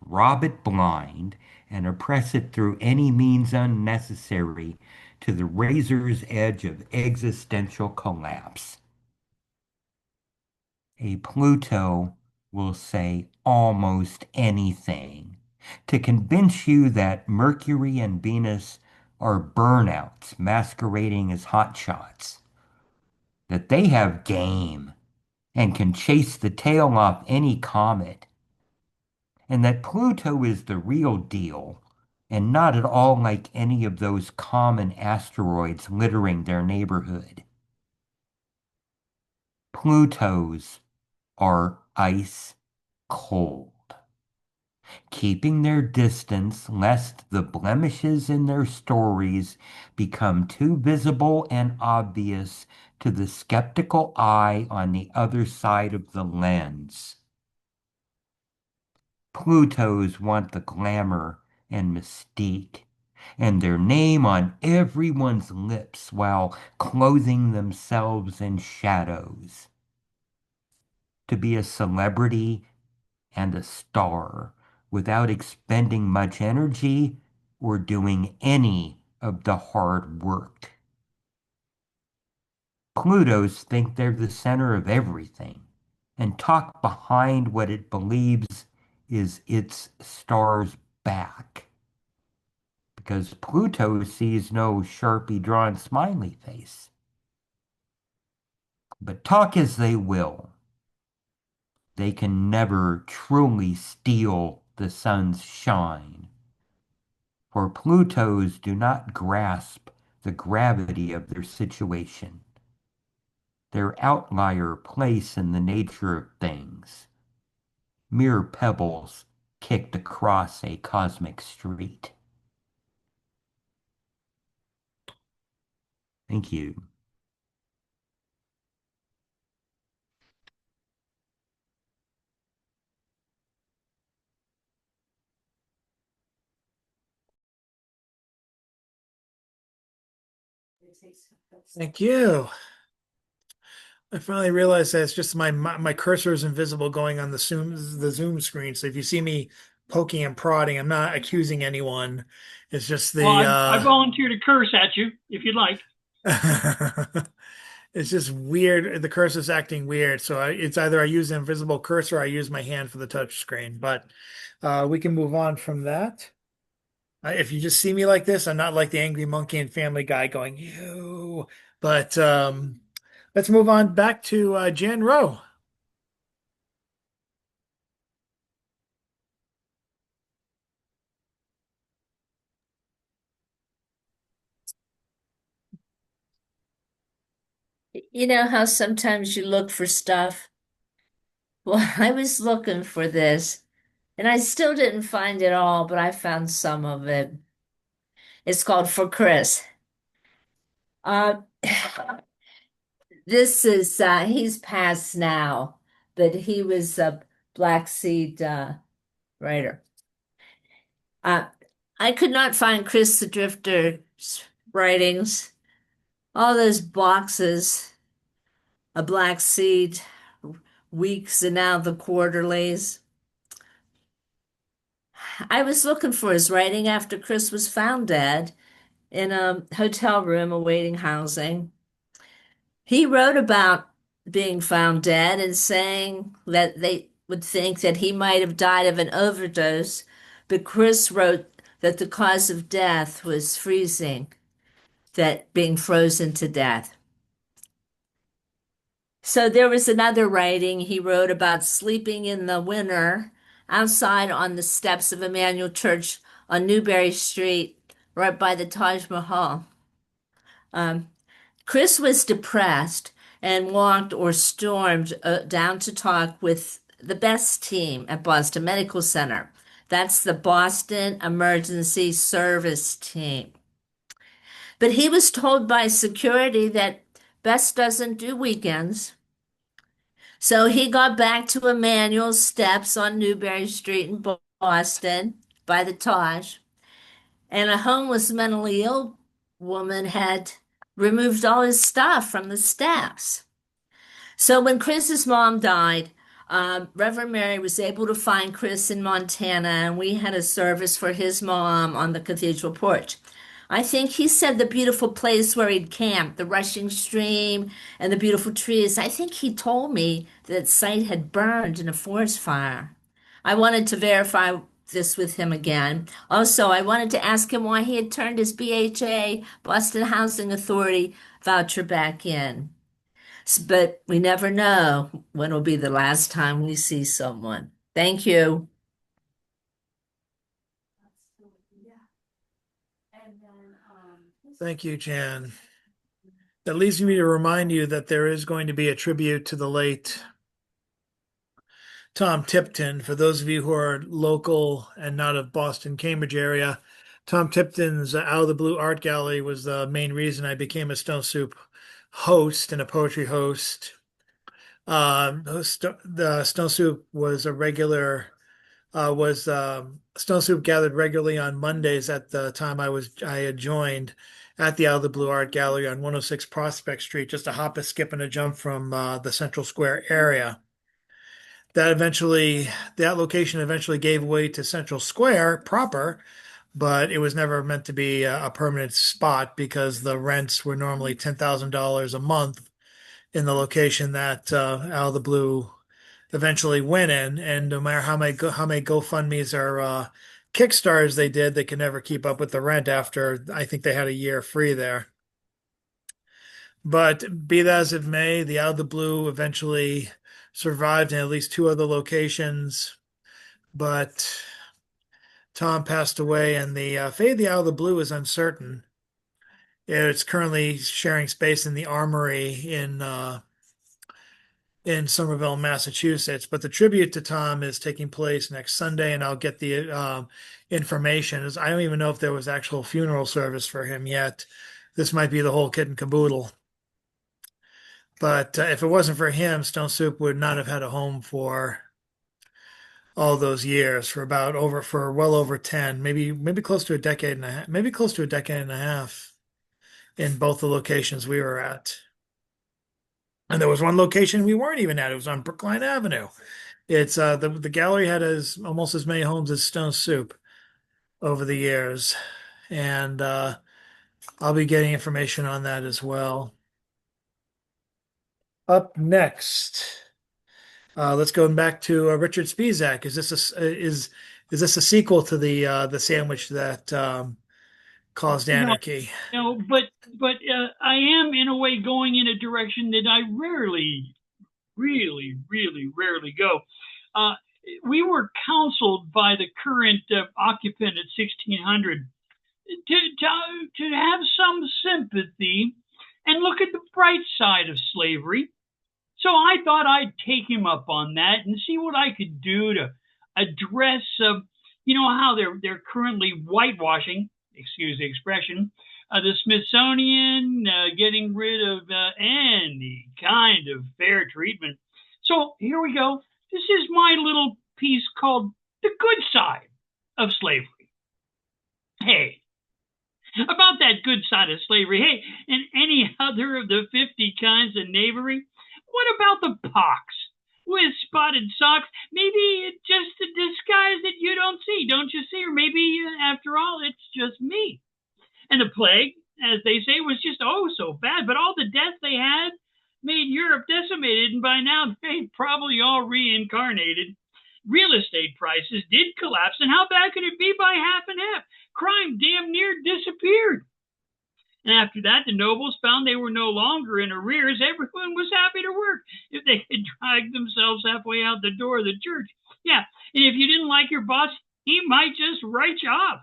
rob it blind and oppress it through any means unnecessary to the razor's edge of existential collapse. A Pluto will say almost anything to convince you that Mercury and Venus are burnouts masquerading as hotshots, that they have game and can chase the tail off any comet, and that Pluto is the real deal and not at all like any of those common asteroids littering their neighborhood. Plutos are ice cold, keeping their distance lest the blemishes in their stories become too visible and obvious to the skeptical eye on the other side of the lens. Plutos want the glamour and mystique, and their name on everyone's lips while clothing themselves in shadows. To be a celebrity and a star without expending much energy or doing any of the hard work. Plutos think they're the center of everything and talk behind what it believes is its star's back. Because Pluto sees no Sharpie drawn smiley face. But talk as they will, they can never truly steal the sun's shine. For Plutos do not grasp the gravity of their situation, their outlier place in the nature of things, mere pebbles kicked across a cosmic street. Thank you. Thank you. I finally realized that it's just my cursor is invisible going on the Zoom screen. So if you see me poking and prodding, I'm not accusing anyone. It's just Well, I the volunteer to curse at you if you'd like. it's just weird. The cursor's acting weird. So it's either I use the invisible cursor or I use my hand for the touch screen. But we can move on from that. If you just see me like this, I'm not like the angry monkey and Family Guy going, "You." But let's move on back to Jan Rowe. You know how sometimes you look for stuff? Well, I was looking for this, and I still didn't find it all, but I found some of it. It's called For Chris. Uh, this is he's passed now, but he was a Black Seed writer. I could not find Chris the Drifter's writings. All those boxes, a Black Seed, weeks, and now the quarterlies. I was looking for his writing after Chris was found dead in a hotel room awaiting housing. He wrote about being found dead and saying that they would think that he might have died of an overdose, but Chris wrote that the cause of death was freezing, that being frozen to death. So there was another writing he wrote about sleeping in the winter outside on the steps of Emmanuel Church on Newbury Street, right by the Taj Mahal. Chris was depressed and walked or stormed down to talk with the best team at Boston Medical Center. That's the Boston Emergency Service Team. But he was told by security that Best doesn't do weekends. So he got back to Emmanuel's Steps on Newbury Street in Boston by the Taj, and a homeless mentally ill woman had removed all his stuff from the steps. So when Chris's mom died, Reverend Mary was able to find Chris in Montana, and we had a service for his mom on the cathedral porch. I think he said the beautiful place where he'd camped, the rushing stream and the beautiful trees. I think he told me that site had burned in a forest fire. I wanted to verify this with him again. Also, I wanted to ask him why he had turned his BHA, Boston Housing Authority, voucher back in. But we never know when will be the last time we see someone. Thank you. Thank you, Jan. That leads me to remind you that there is going to be a tribute to the late Tom Tipton. For those of you who are local and not of Boston, Cambridge area, Tom Tipton's Out of the Blue Art Gallery was the main reason I became a Stone Soup host and a poetry host. The Stone Soup was a regular Stone Soup gathered regularly on Mondays at the time I had joined at the Out of the Blue Art Gallery on 106 Prospect Street, just a hop, a skip, and a jump from the Central Square area. That location eventually gave way to Central Square proper, but it was never meant to be a permanent spot because the rents were normally $10,000 a month in the location that Out of the Blue eventually went in. And no matter how many GoFundMe's or Kickstarters they did, they could never keep up with the rent after I think they had a year free there. But be that as it may, the Out of the Blue eventually survived in at least 2 other locations. But Tom passed away, and the fate of the Out of the Blue is uncertain. It's currently sharing space in the Armory in Somerville, Massachusetts. But the tribute to Tom is taking place next Sunday, and I'll get the information. I don't even know if there was actual funeral service for him yet. This might be the whole kit and caboodle. But if it wasn't for him, Stone Soup would not have had a home for all those years, for well over 10, maybe close to a decade and a half, maybe close to a decade and a half in both the locations we were at. And there was one location we weren't even at. It was on Brookline Avenue. It's the gallery had almost as many homes as Stone Soup over the years. And I'll be getting information on that as well. Up next, let's go back to Richard Spisak. Is this a sequel to the sandwich that caused anarchy? No, but I am in a way going in a direction that I really go. We were counseled by the current occupant at 1600 to have some sympathy and look at the bright side of slavery. So I thought I'd take him up on that and see what I could do to address, how they're currently whitewashing, excuse the expression, the Smithsonian, getting rid of any kind of fair treatment. So here we go. This is my little piece called The Good Side of Slavery. Hey, about that good side of slavery, hey, and any other of the 50 kinds of knavery, what about the pox with spotted socks? Maybe it's just a disguise that you don't see, don't you see? Or maybe, after all, it's just me. And the plague, as they say, was just so bad. But all the deaths they had made Europe decimated, and by now they'd probably all reincarnated. Real estate prices did collapse, and how bad could it be by half and half? Crime damn near disappeared. And after that, the nobles found they were no longer in arrears. Everyone was happy to work if they could drag themselves halfway out the door of the church. Yeah, and if you didn't like your boss, he might just write you off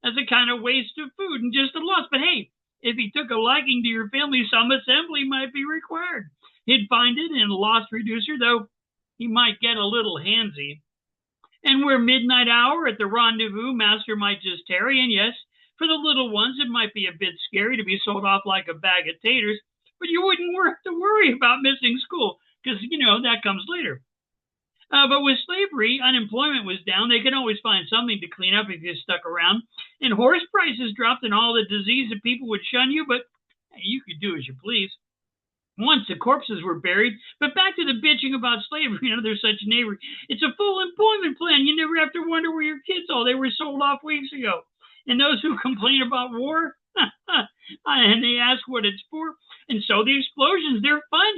as a kind of waste of food and just a loss. But hey, if he took a liking to your family, some assembly might be required. He'd find it in a loss reducer, though he might get a little handsy. And where midnight hour at the rendezvous, master might just tarry, and yes, For the little ones, it might be a bit scary to be sold off like a bag of taters, but you wouldn't have to worry about missing school because, that comes later. But with slavery, unemployment was down. They could always find something to clean up if you stuck around. And horse prices dropped and all the disease and people would shun you, but you could do as you please. Once the corpses were buried, but back to the bitching about slavery and other such knavery. It's a full employment plan. You never have to wonder where your kids are. They were sold off weeks ago. And those who complain about war, and they ask what it's for, and so the explosions, they're fun,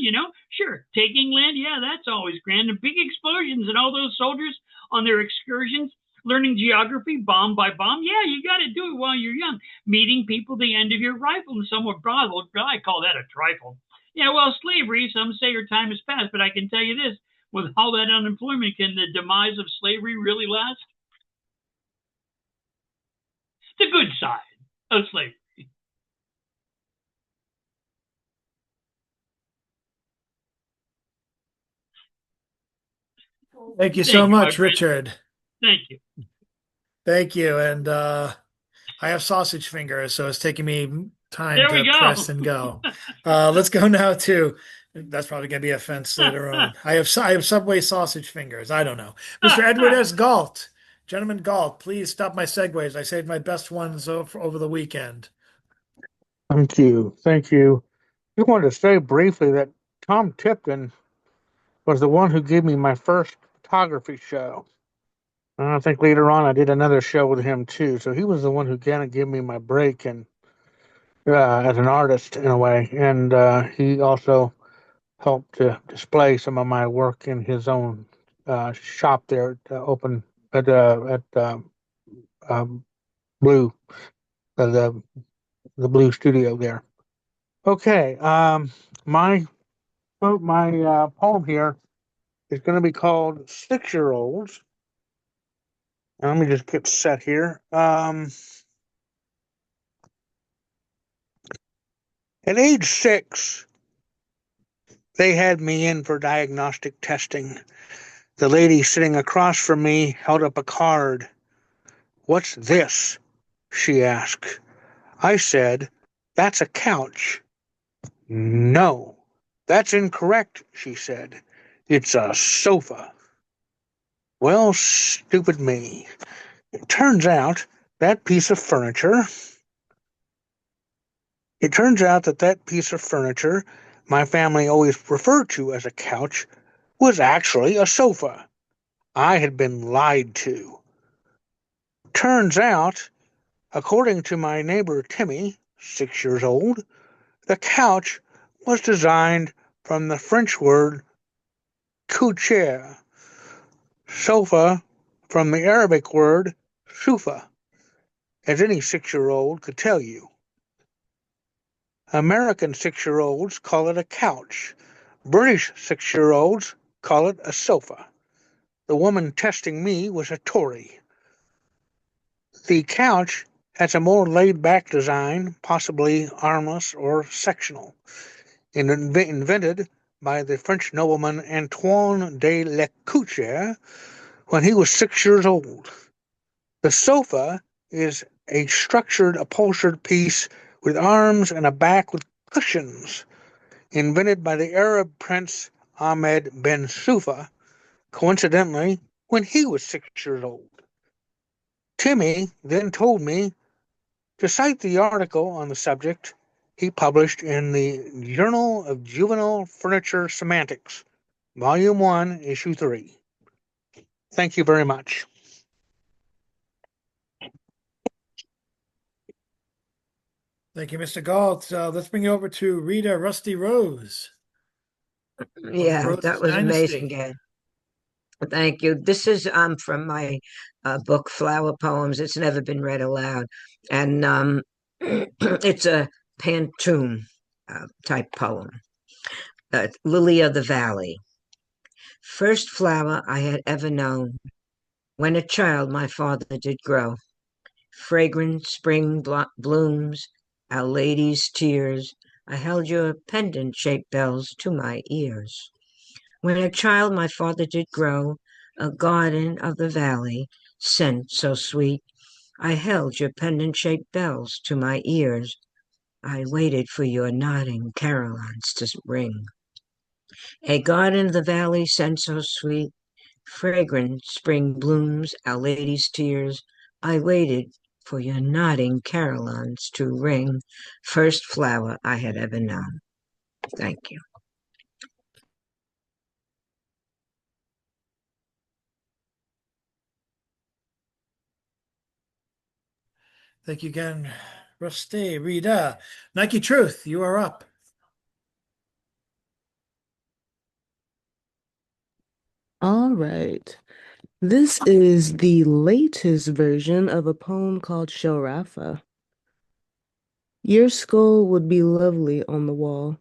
Sure, taking land, yeah, that's always grand. And big explosions and all those soldiers on their excursions, learning geography, bomb by bomb. Yeah, you got to do it while you're young. Meeting people, the end of your rifle, and somewhat brothel. I call that a trifle. Yeah, well, slavery, some say your time has passed, but I can tell you this, with all that unemployment, can the demise of slavery really last? The good side of slavery. Thank you so much, Richard. Thank you. Thank you. And I have sausage fingers, so it's taking me time to press and go. Let's go now to, that's probably going to be a fence later on. I have Subway sausage fingers. I don't know. Mr. Edward S. Galt. Gentleman Galt, please stop my segues. I saved my best ones over the weekend. Thank you. Thank you. I just wanted to say briefly that Tom Tipton was the one who gave me my first photography show. And I think later on I did another show with him too. So he was the one who kind of gave me my break and as an artist in a way. And he also helped to display some of my work in his own shop there open at Blue, the Blue Studio there. Okay, my poem here is going to be called 6-Year-Olds. And let me just get set here. At age 6, they had me in for diagnostic testing. The lady sitting across from me held up a card. "What's this?" she asked. I said, "That's a couch." "No, that's incorrect," she said. "It's a sofa." Well, stupid me. It turns out that piece of furniture my family always referred to as a couch was actually a sofa. I had been lied to. Turns out, according to my neighbor Timmy, 6 years old, the couch was designed from the French word coucher, sofa from the Arabic word sufa, as any 6-year-old could tell you. American 6-year-olds call it a couch. British 6-year-olds call it a sofa. The woman testing me was a Tory. The couch has a more laid-back design, possibly armless or sectional, invented by the French nobleman Antoine de Lecoutre when he was 6 years old. The sofa is a structured, upholstered piece with arms and a back with cushions, invented by the Arab prince Ahmed Ben Sufa, coincidentally, when he was 6 years old. Timmy then told me to cite the article on the subject he published in the Journal of Juvenile Furniture Semantics, Volume 1, Issue 3. Thank you very much. Thank you, Mr. Galt. Let's bring you over to Rita Rusty Rose. Yeah, that was Dynasty. amazing, Ed. Thank you. This is from my book Flower Poems. It's never been read aloud, and it's a pantoum type poem. Lily of the Valley. First flower I had ever known. When a child my father did grow. Fragrant spring blooms, Our Lady's tears. I held your pendant-shaped bells to my ears. When a child my father did grow, a garden of the valley, scent so sweet, I held your pendant-shaped bells to my ears. I waited for your nodding carillons to ring. A garden of the valley scent so sweet, fragrant spring blooms, Our Lady's tears. I waited for your nodding carillons to ring. First flower I had ever known. Thank you. Thank you again, Rusty. Rita. Nike Truth, you are up. All right. This is the latest version of a poem called Sharafa. Your skull would be lovely on the wall,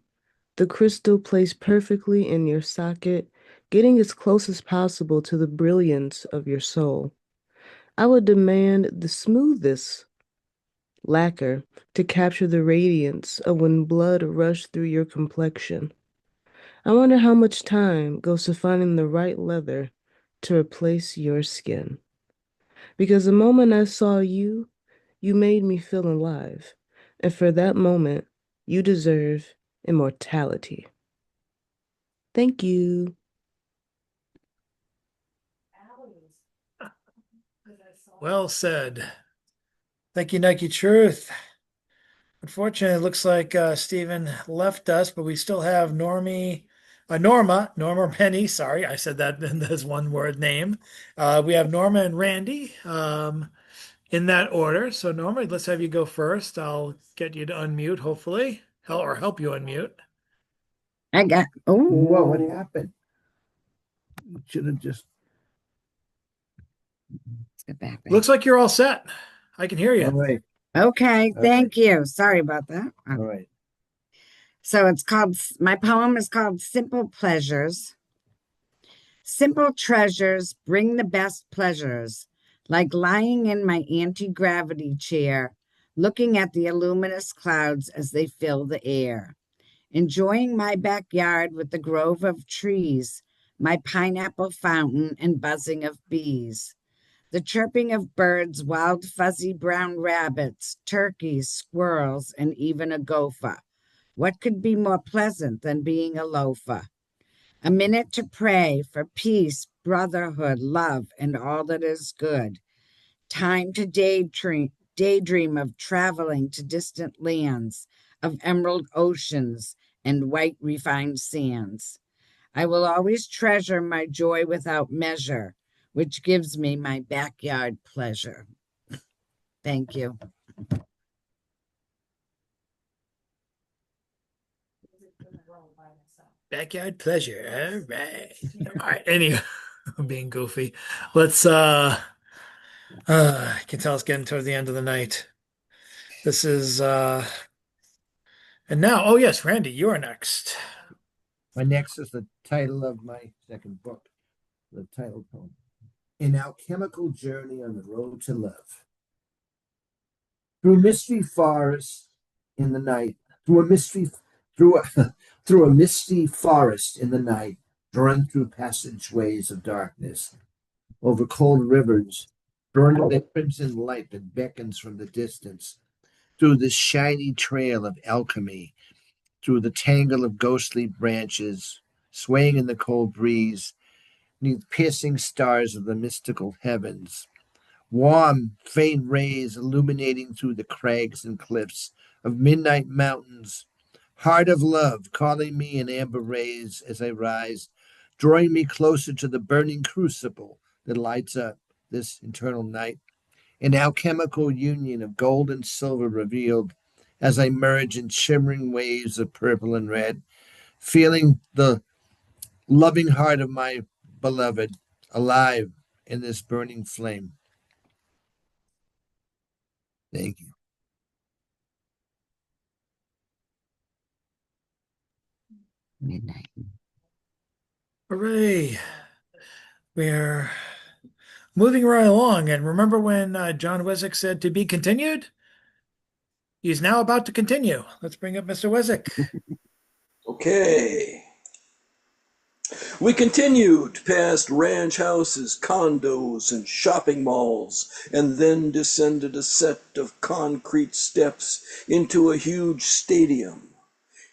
the crystal placed perfectly in your socket, getting as close as possible to the brilliance of your soul. I would demand the smoothest lacquer to capture the radiance of when blood rushed through your complexion. I wonder how much time goes to finding the right leather to replace your skin. Because the moment I saw you, you made me feel alive. And for that moment, you deserve immortality. Thank you. Well said. Thank you, Nike Truth. Unfortunately, it looks like Stephen left us, but we still have Norma Penny. Sorry, I said that in this one word name. We have Norma and Randy in that order. So Norma, let's have you go first. I'll get you to unmute, hopefully, or help you unmute. I got, Whoa, what oh, happened? You should have just. let's get back there. Looks like you're all set. I can hear you. All right. Okay, thank you. Sorry about that. All right. So my poem is called Simple Pleasures. Simple treasures bring the best pleasures, like lying in my anti-gravity chair, looking at the luminous clouds as they fill the air. Enjoying my backyard with the grove of trees, my pineapple fountain and buzzing of bees. The chirping of birds, wild fuzzy brown rabbits, turkeys, squirrels, and even a gopher. What could be more pleasant than being a loafer? A minute to pray for peace, brotherhood, love, and all that is good. Time to daydream of traveling to distant lands, of emerald oceans and white refined sands. I will always treasure my joy without measure, which gives me my backyard pleasure. Thank you. Backyard pleasure. All right. All right. Anyway, I'm being goofy. Let's I can tell it's getting toward the end of the night. This is and now, oh yes, Randy, you are next. My next is the title of my second book, the title poem. An alchemical journey on the road to love. Through misty forests in the night, through a misty forest in the night, drawn through passageways of darkness, over cold rivers, burned with crimson light that beckons from the distance, through this shiny trail of alchemy, through the tangle of ghostly branches, swaying in the cold breeze, neath piercing stars of the mystical heavens, warm, faint rays illuminating through the crags and cliffs of midnight mountains, heart of love calling me in amber rays as I rise, drawing me closer to the burning crucible that lights up this eternal night, an alchemical union of gold and silver revealed as I merge in shimmering waves of purple and red, feeling the loving heart of my beloved alive in this burning flame. Thank you. Midnight. Hooray. We're moving right along. And remember when John Wesick said to be continued? He's now about to continue. Let's bring up Mr. Wesick. Okay. We continued past ranch houses, condos, and shopping malls, and then descended a set of concrete steps into a huge stadium.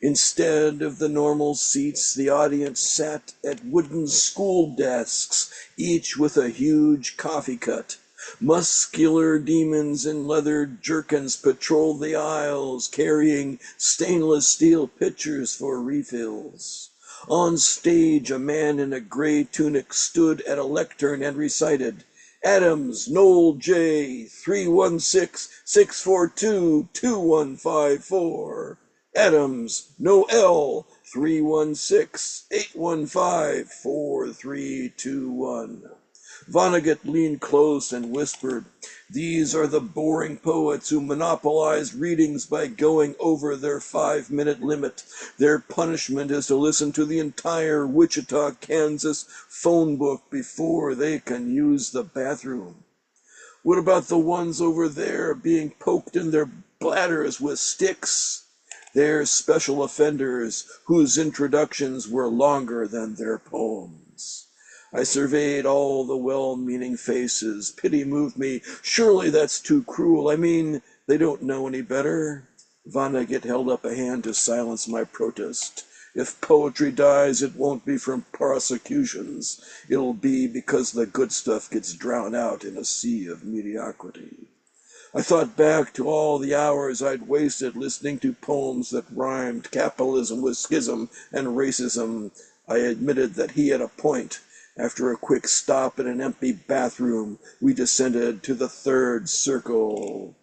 Instead of the normal seats, the audience sat at wooden school desks, each with a huge coffee cut. Muscular demons in leather jerkins patrolled the aisles, carrying stainless steel pitchers for refills. On stage, a man in a gray tunic stood at a lectern and recited, Adams, Noel J, 316-642-2154. Adams, Noel, 316-815-4321. Vonnegut leaned close and whispered, These are the boring poets who monopolize readings by going over their 5-minute limit. Their punishment is to listen to the entire Wichita, Kansas phone book before they can use the bathroom. What about the ones over there being poked in their bladders with sticks? They're special offenders whose introductions were longer than their poems. I surveyed all the well-meaning faces. Pity moved me. Surely that's too cruel. I mean, they don't know any better. Vonnegut held up a hand to silence my protest. If poetry dies, it won't be from prosecutions. It'll be because the good stuff gets drowned out in a sea of mediocrity. I thought back to all the hours I'd wasted listening to poems that rhymed capitalism with schism and racism. I admitted that he had a point. After a quick stop in an empty bathroom, we descended to the third circle.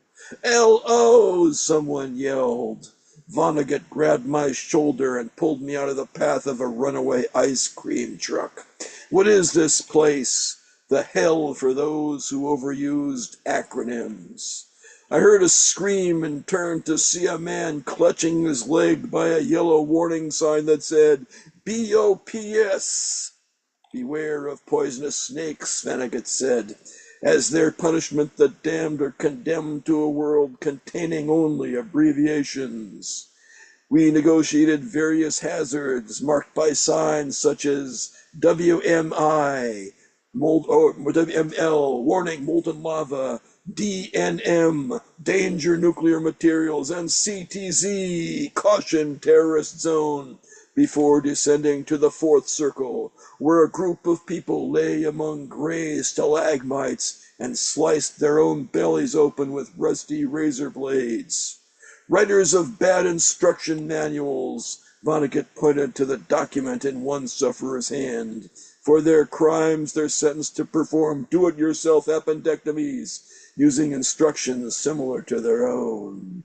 L.O., someone yelled. Vonnegut grabbed my shoulder and pulled me out of the path of a runaway ice cream truck. What is this place? The hell for those who overused acronyms. I heard a scream and turned to see a man clutching his leg by a yellow warning sign that said, BOPS. Beware of poisonous snakes, Vonnegut said. As their punishment, the damned are condemned to a world containing only abbreviations. We negotiated various hazards marked by signs such as WMI, WML, warning, molten lava, DNM, danger nuclear materials, and CTZ, caution terrorist zone, before descending to the fourth circle, where a group of people lay among gray stalagmites and sliced their own bellies open with rusty razor blades. Writers of bad instruction manuals, Vonnegut pointed to the document in one sufferer's hand. For their crimes, they're sentenced to perform do-it-yourself appendectomies using instructions similar to their own.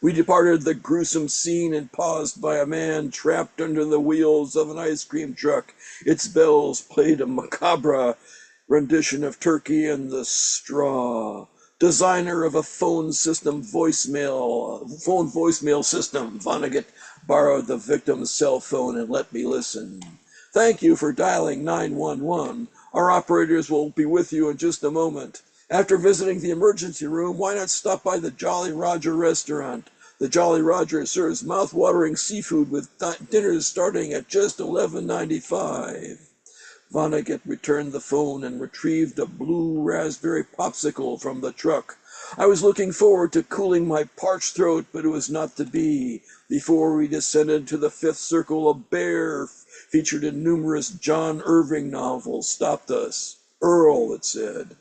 We departed the gruesome scene and paused by a man trapped under the wheels of an ice cream truck. Its bells played a macabre rendition of Turkey in the Straw. Designer of a phone voicemail system, Vonnegut borrowed the victim's cell phone and let me listen. Thank you for dialing 911. Our operators will be with you in just a moment. After visiting the emergency room, why not stop by the Jolly Roger restaurant? The Jolly Roger serves mouth-watering seafood with dinners starting at just $11.95. Vonnegut returned the phone and retrieved a blue raspberry popsicle from the truck. I was looking forward to cooling my parched throat, but it was not to be. Before we descended to the fifth circle, a bear featured in numerous John Irving novels stopped us. Earl, it said.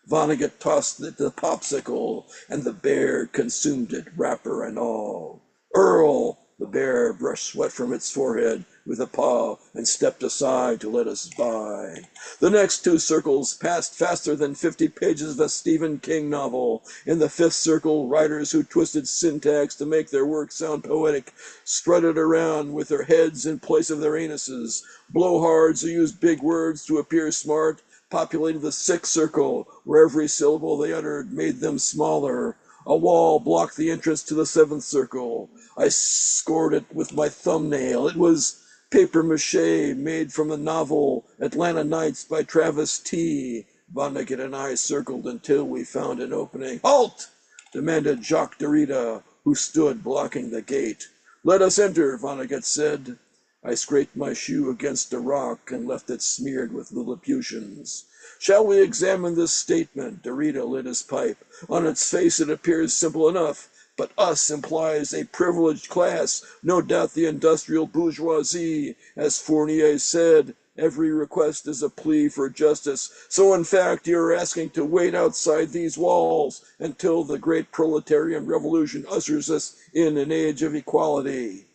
Vonnegut tossed the popsicle, and the bear consumed it, wrapper and all. Earl! The bear brushed sweat from its forehead with a paw and stepped aside to let us by. The next two circles passed faster than 50 pages of a Stephen King novel. In the fifth circle, writers who twisted syntax to make their work sound poetic strutted around with their heads in place of their anuses. Blowhards who used big words to appear smart populated the sixth circle, where every syllable they uttered made them smaller. A wall blocked the entrance to the seventh circle. I scored it with my thumbnail. It was paper mache made from the novel Atlanta Nights by Travis T. Vonnegut and I circled until we found an opening. Halt! Demanded Jacques Derrida, who stood blocking the gate. Let us enter, Vonnegut said. I scraped my shoe against a rock and left it smeared with Lilliputians. Shall we examine this statement? Derrida lit his pipe. On its face it appears simple enough, but us implies a privileged class, no doubt the industrial bourgeoisie. As Fournier said, every request is a plea for justice. So in fact, you're asking to wait outside these walls until the great proletarian revolution ushers us in an age of equality.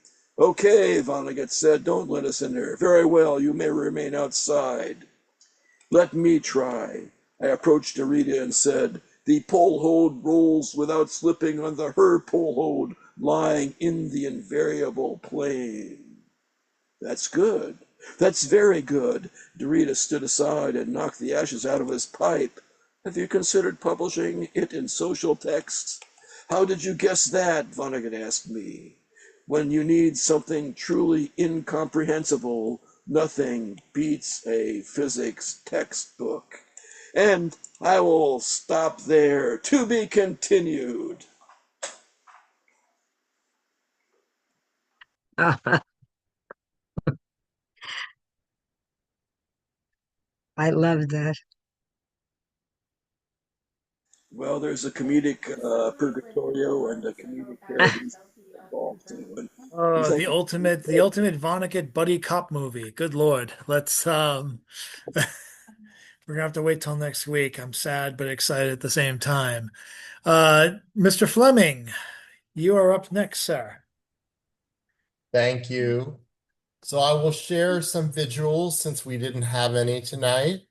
Okay, Vonnegut said, don't let us in there. Very well, you may remain outside. Let me try. I approached Derrida and said, the pole-hold rolls without slipping on the her pole-hold lying in the invariable plane. That's good. That's very good. Derrida stood aside and knocked the ashes out of his pipe. Have you considered publishing it in social texts? How did you guess that? Vonnegut asked me. When you need something truly incomprehensible, nothing beats a physics textbook. And I will stop there. To be continued. I love that. Well, there's a comedic Purgatorio and a comedic Paradiso involved too. Oh, the ultimate Vonnegut buddy cop movie. Good Lord. Let's we're gonna have to wait till next week. I'm sad but excited at the same time. Mr. Fleming, you are up next, sir. Thank you. So I will share some visuals since we didn't have any tonight.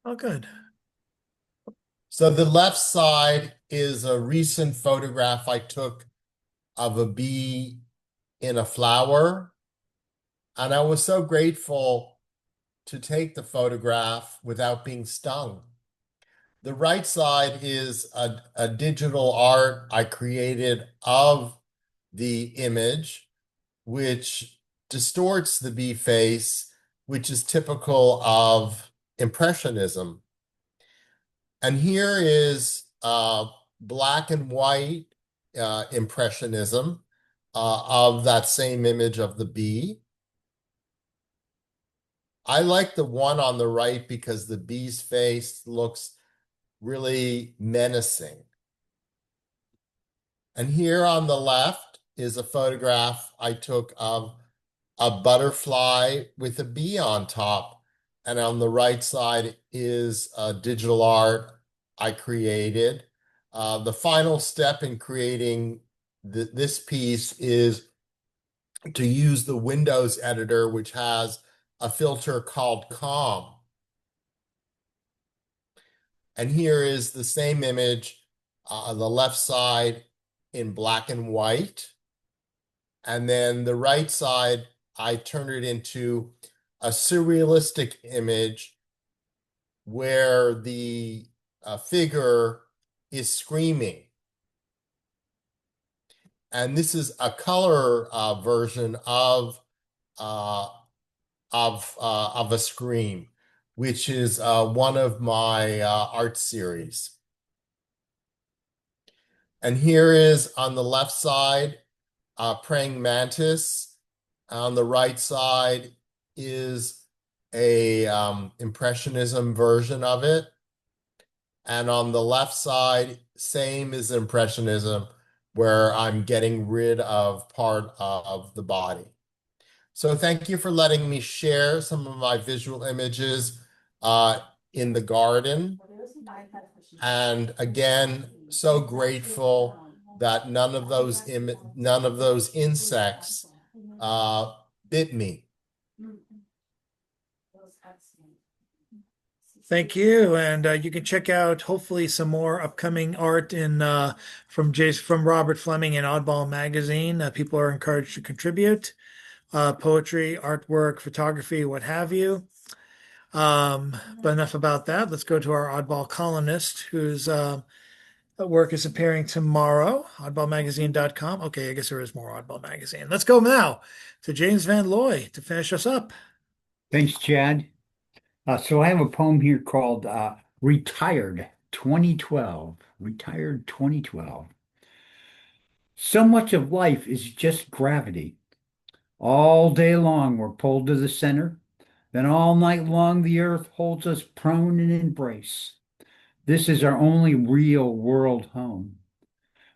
Oh, good. So the left side is a recent photograph I took of a bee in a flower. And I was so grateful to take the photograph without being stung. The right side is a digital art I created of the image, which distorts the bee face, which is typical of Impressionism. And here is black and white Impressionism of that same image of the bee. I like the one on the right because the bee's face looks really menacing. And here on the left is a photograph I took of a butterfly with a bee on top. And on the right side is a digital art I created. The final step in creating this piece is to use the Windows editor, which has a filter called Calm. And here is the same image on the left side in black and white. And then the right side, I turned it into a surrealistic image where the figure is screaming. And this is a color version of a scream, which is one of my art series. And here is on the left side, praying mantis. On the right side is a Impressionism version of it. And on the left side, same as Impressionism, where I'm getting rid of part of the body. So thank you for letting me share some of my visual images in the garden. And again, so grateful that none of those insects bit me. Thank you, and you can check out hopefully some more upcoming art in from Robert Fleming in Oddball Magazine. People are encouraged to contribute, poetry, artwork, photography, what have you. But enough about that. Let's go to our Oddball columnist, whose work is appearing tomorrow. Oddballmagazine.com. Okay, I guess there is more Oddball Magazine. Let's go now to James Van Looy to finish us up. Thanks, Chad. So I have a poem here called Retired. 2012, retired 2012. So much of life is just gravity. All day long, we're pulled to the center. Then all night long, the earth holds us prone in embrace. This is our only real world home.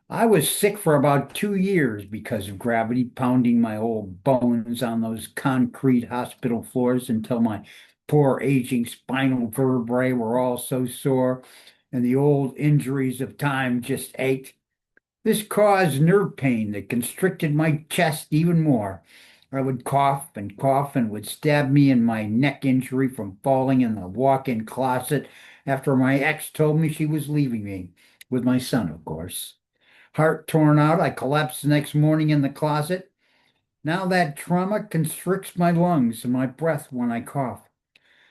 I was sick for about 2 years because of gravity pounding my old bones on those concrete hospital floors until my poor aging spinal vertebrae were all so sore and the old injuries of time just ached. This caused nerve pain that constricted my chest even more. I would cough and would stab me in my neck injury from falling in the walk-in closet after my ex told me she was leaving me, with my son, of course. Heart torn out, I collapsed the next morning in the closet. Now that trauma constricts my lungs and my breath when I cough.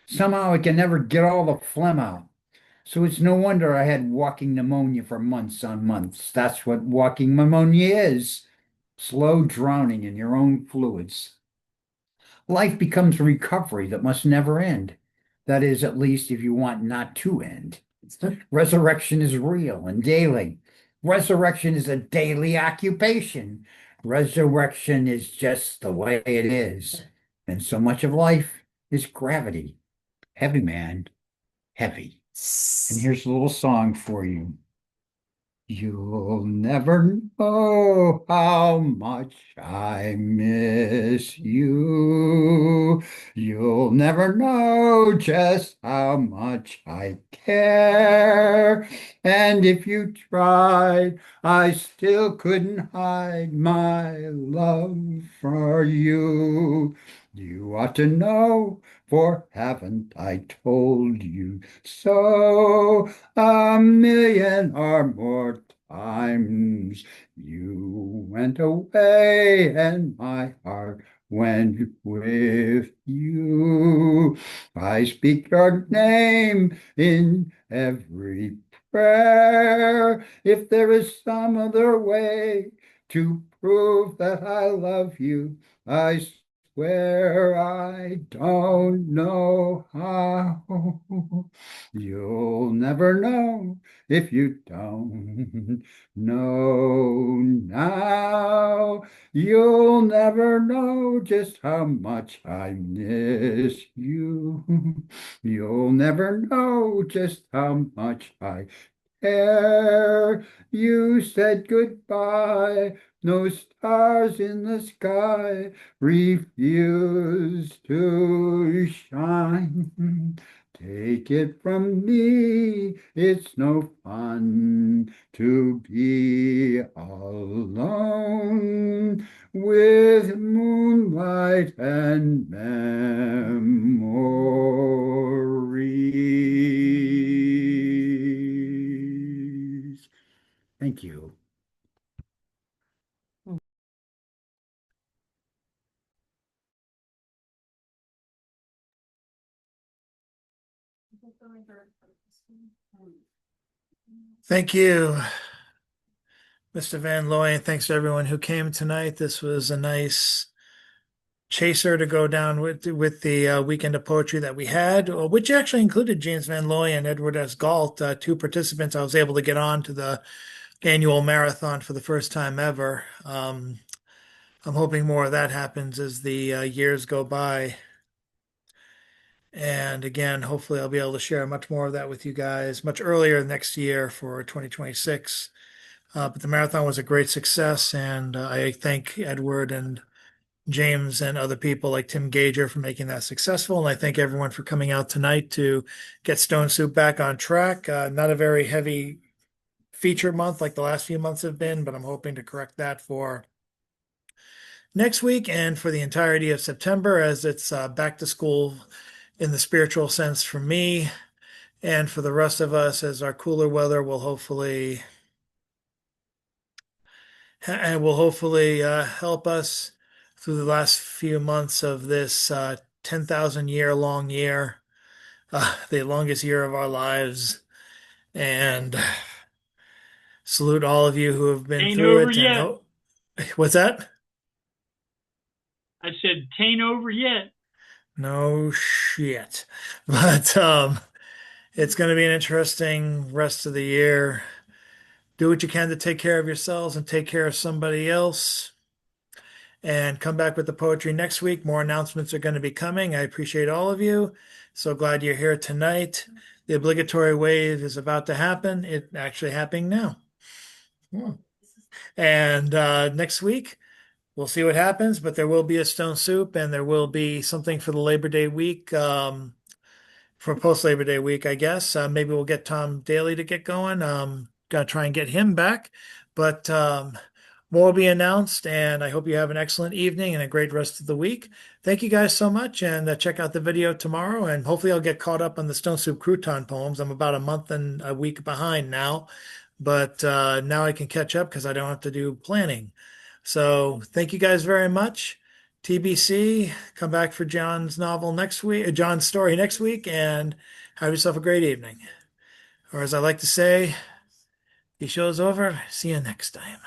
Somehow I can never get all the phlegm out. So it's no wonder I had walking pneumonia for months on months. That's what walking pneumonia is. Slow drowning in your own fluids. Life becomes a recovery that must never end. That is, at least if you want not to end. Resurrection is real and daily. Resurrection is a daily occupation. Resurrection is just the way it is. And so much of life is gravity. Heavy, man. Heavy. And here's a little song for you. You'll never know how much I miss you. You'll never know just how much I care. And if you tried, I still couldn't hide my love for you. You ought to know, for haven't I told you so 1,000,000 or more times? You went away and my heart went with you. I speak your name in every prayer. If there is some other way to prove that I love you, I swear I don't know how. You'll never know if you don't know now. You'll never know just how much I miss you. You'll never know just how much I care. You said goodbye. No stars in the sky refuse to shine. Take it from me, it's no fun to be alone with moonlight and memories. Thank you. Thank you, Mr. Van Looy. Thanks to everyone who came tonight. This was a nice chaser to go down with the weekend of poetry that we had, which actually included James Van Looy and Edward S. Galt, two participants. I was able to get on to the annual marathon for the first time ever. I'm hoping more of that happens as the years go by. And again, hopefully I'll be able to share much more of that with you guys much earlier next year for 2026. But the marathon was a great success, and I thank Edward and James and other people like Tim Gager for making that successful. And I thank everyone for coming out tonight to get Stone Soup back on track. Not a very heavy feature month like the last few months have been, but I'm hoping to correct that for next week and for the entirety of September, as it's back to school in the spiritual sense for me and for the rest of us, as our cooler weather will hopefully help us through the last few months of this 10,000 year long year, the longest year of our lives. And salute all of you who have been Ain't through over it. yet. What's that? I said, "Tain't over yet." No shit. But It's going to be an interesting rest of the year. Do what you can to take care of yourselves and take care of somebody else. And come back with the poetry next week. More announcements are going to be coming. I appreciate all of you. So glad you're here tonight. The obligatory wave is about to happen. It's actually happening now. And next week, we'll see what happens, but there will be a Stone Soup and there will be something for the Labor Day week, for post Labor Day week, I guess. Maybe we'll get Tom Daly to get going. Gonna try and get him back, but more will be announced. And I hope you have an excellent evening and a great rest of the week. Thank you guys so much, and check out the video tomorrow. And hopefully, I'll get caught up on the Stone Soup Crouton poems. I'm about a month and a week behind now, but now I can catch up because I don't have to do planning. So thank you guys very much. TBC, come back for John's novel next week, John's story next week, and have yourself a great evening. Or as I like to say, the show's over. See you next time.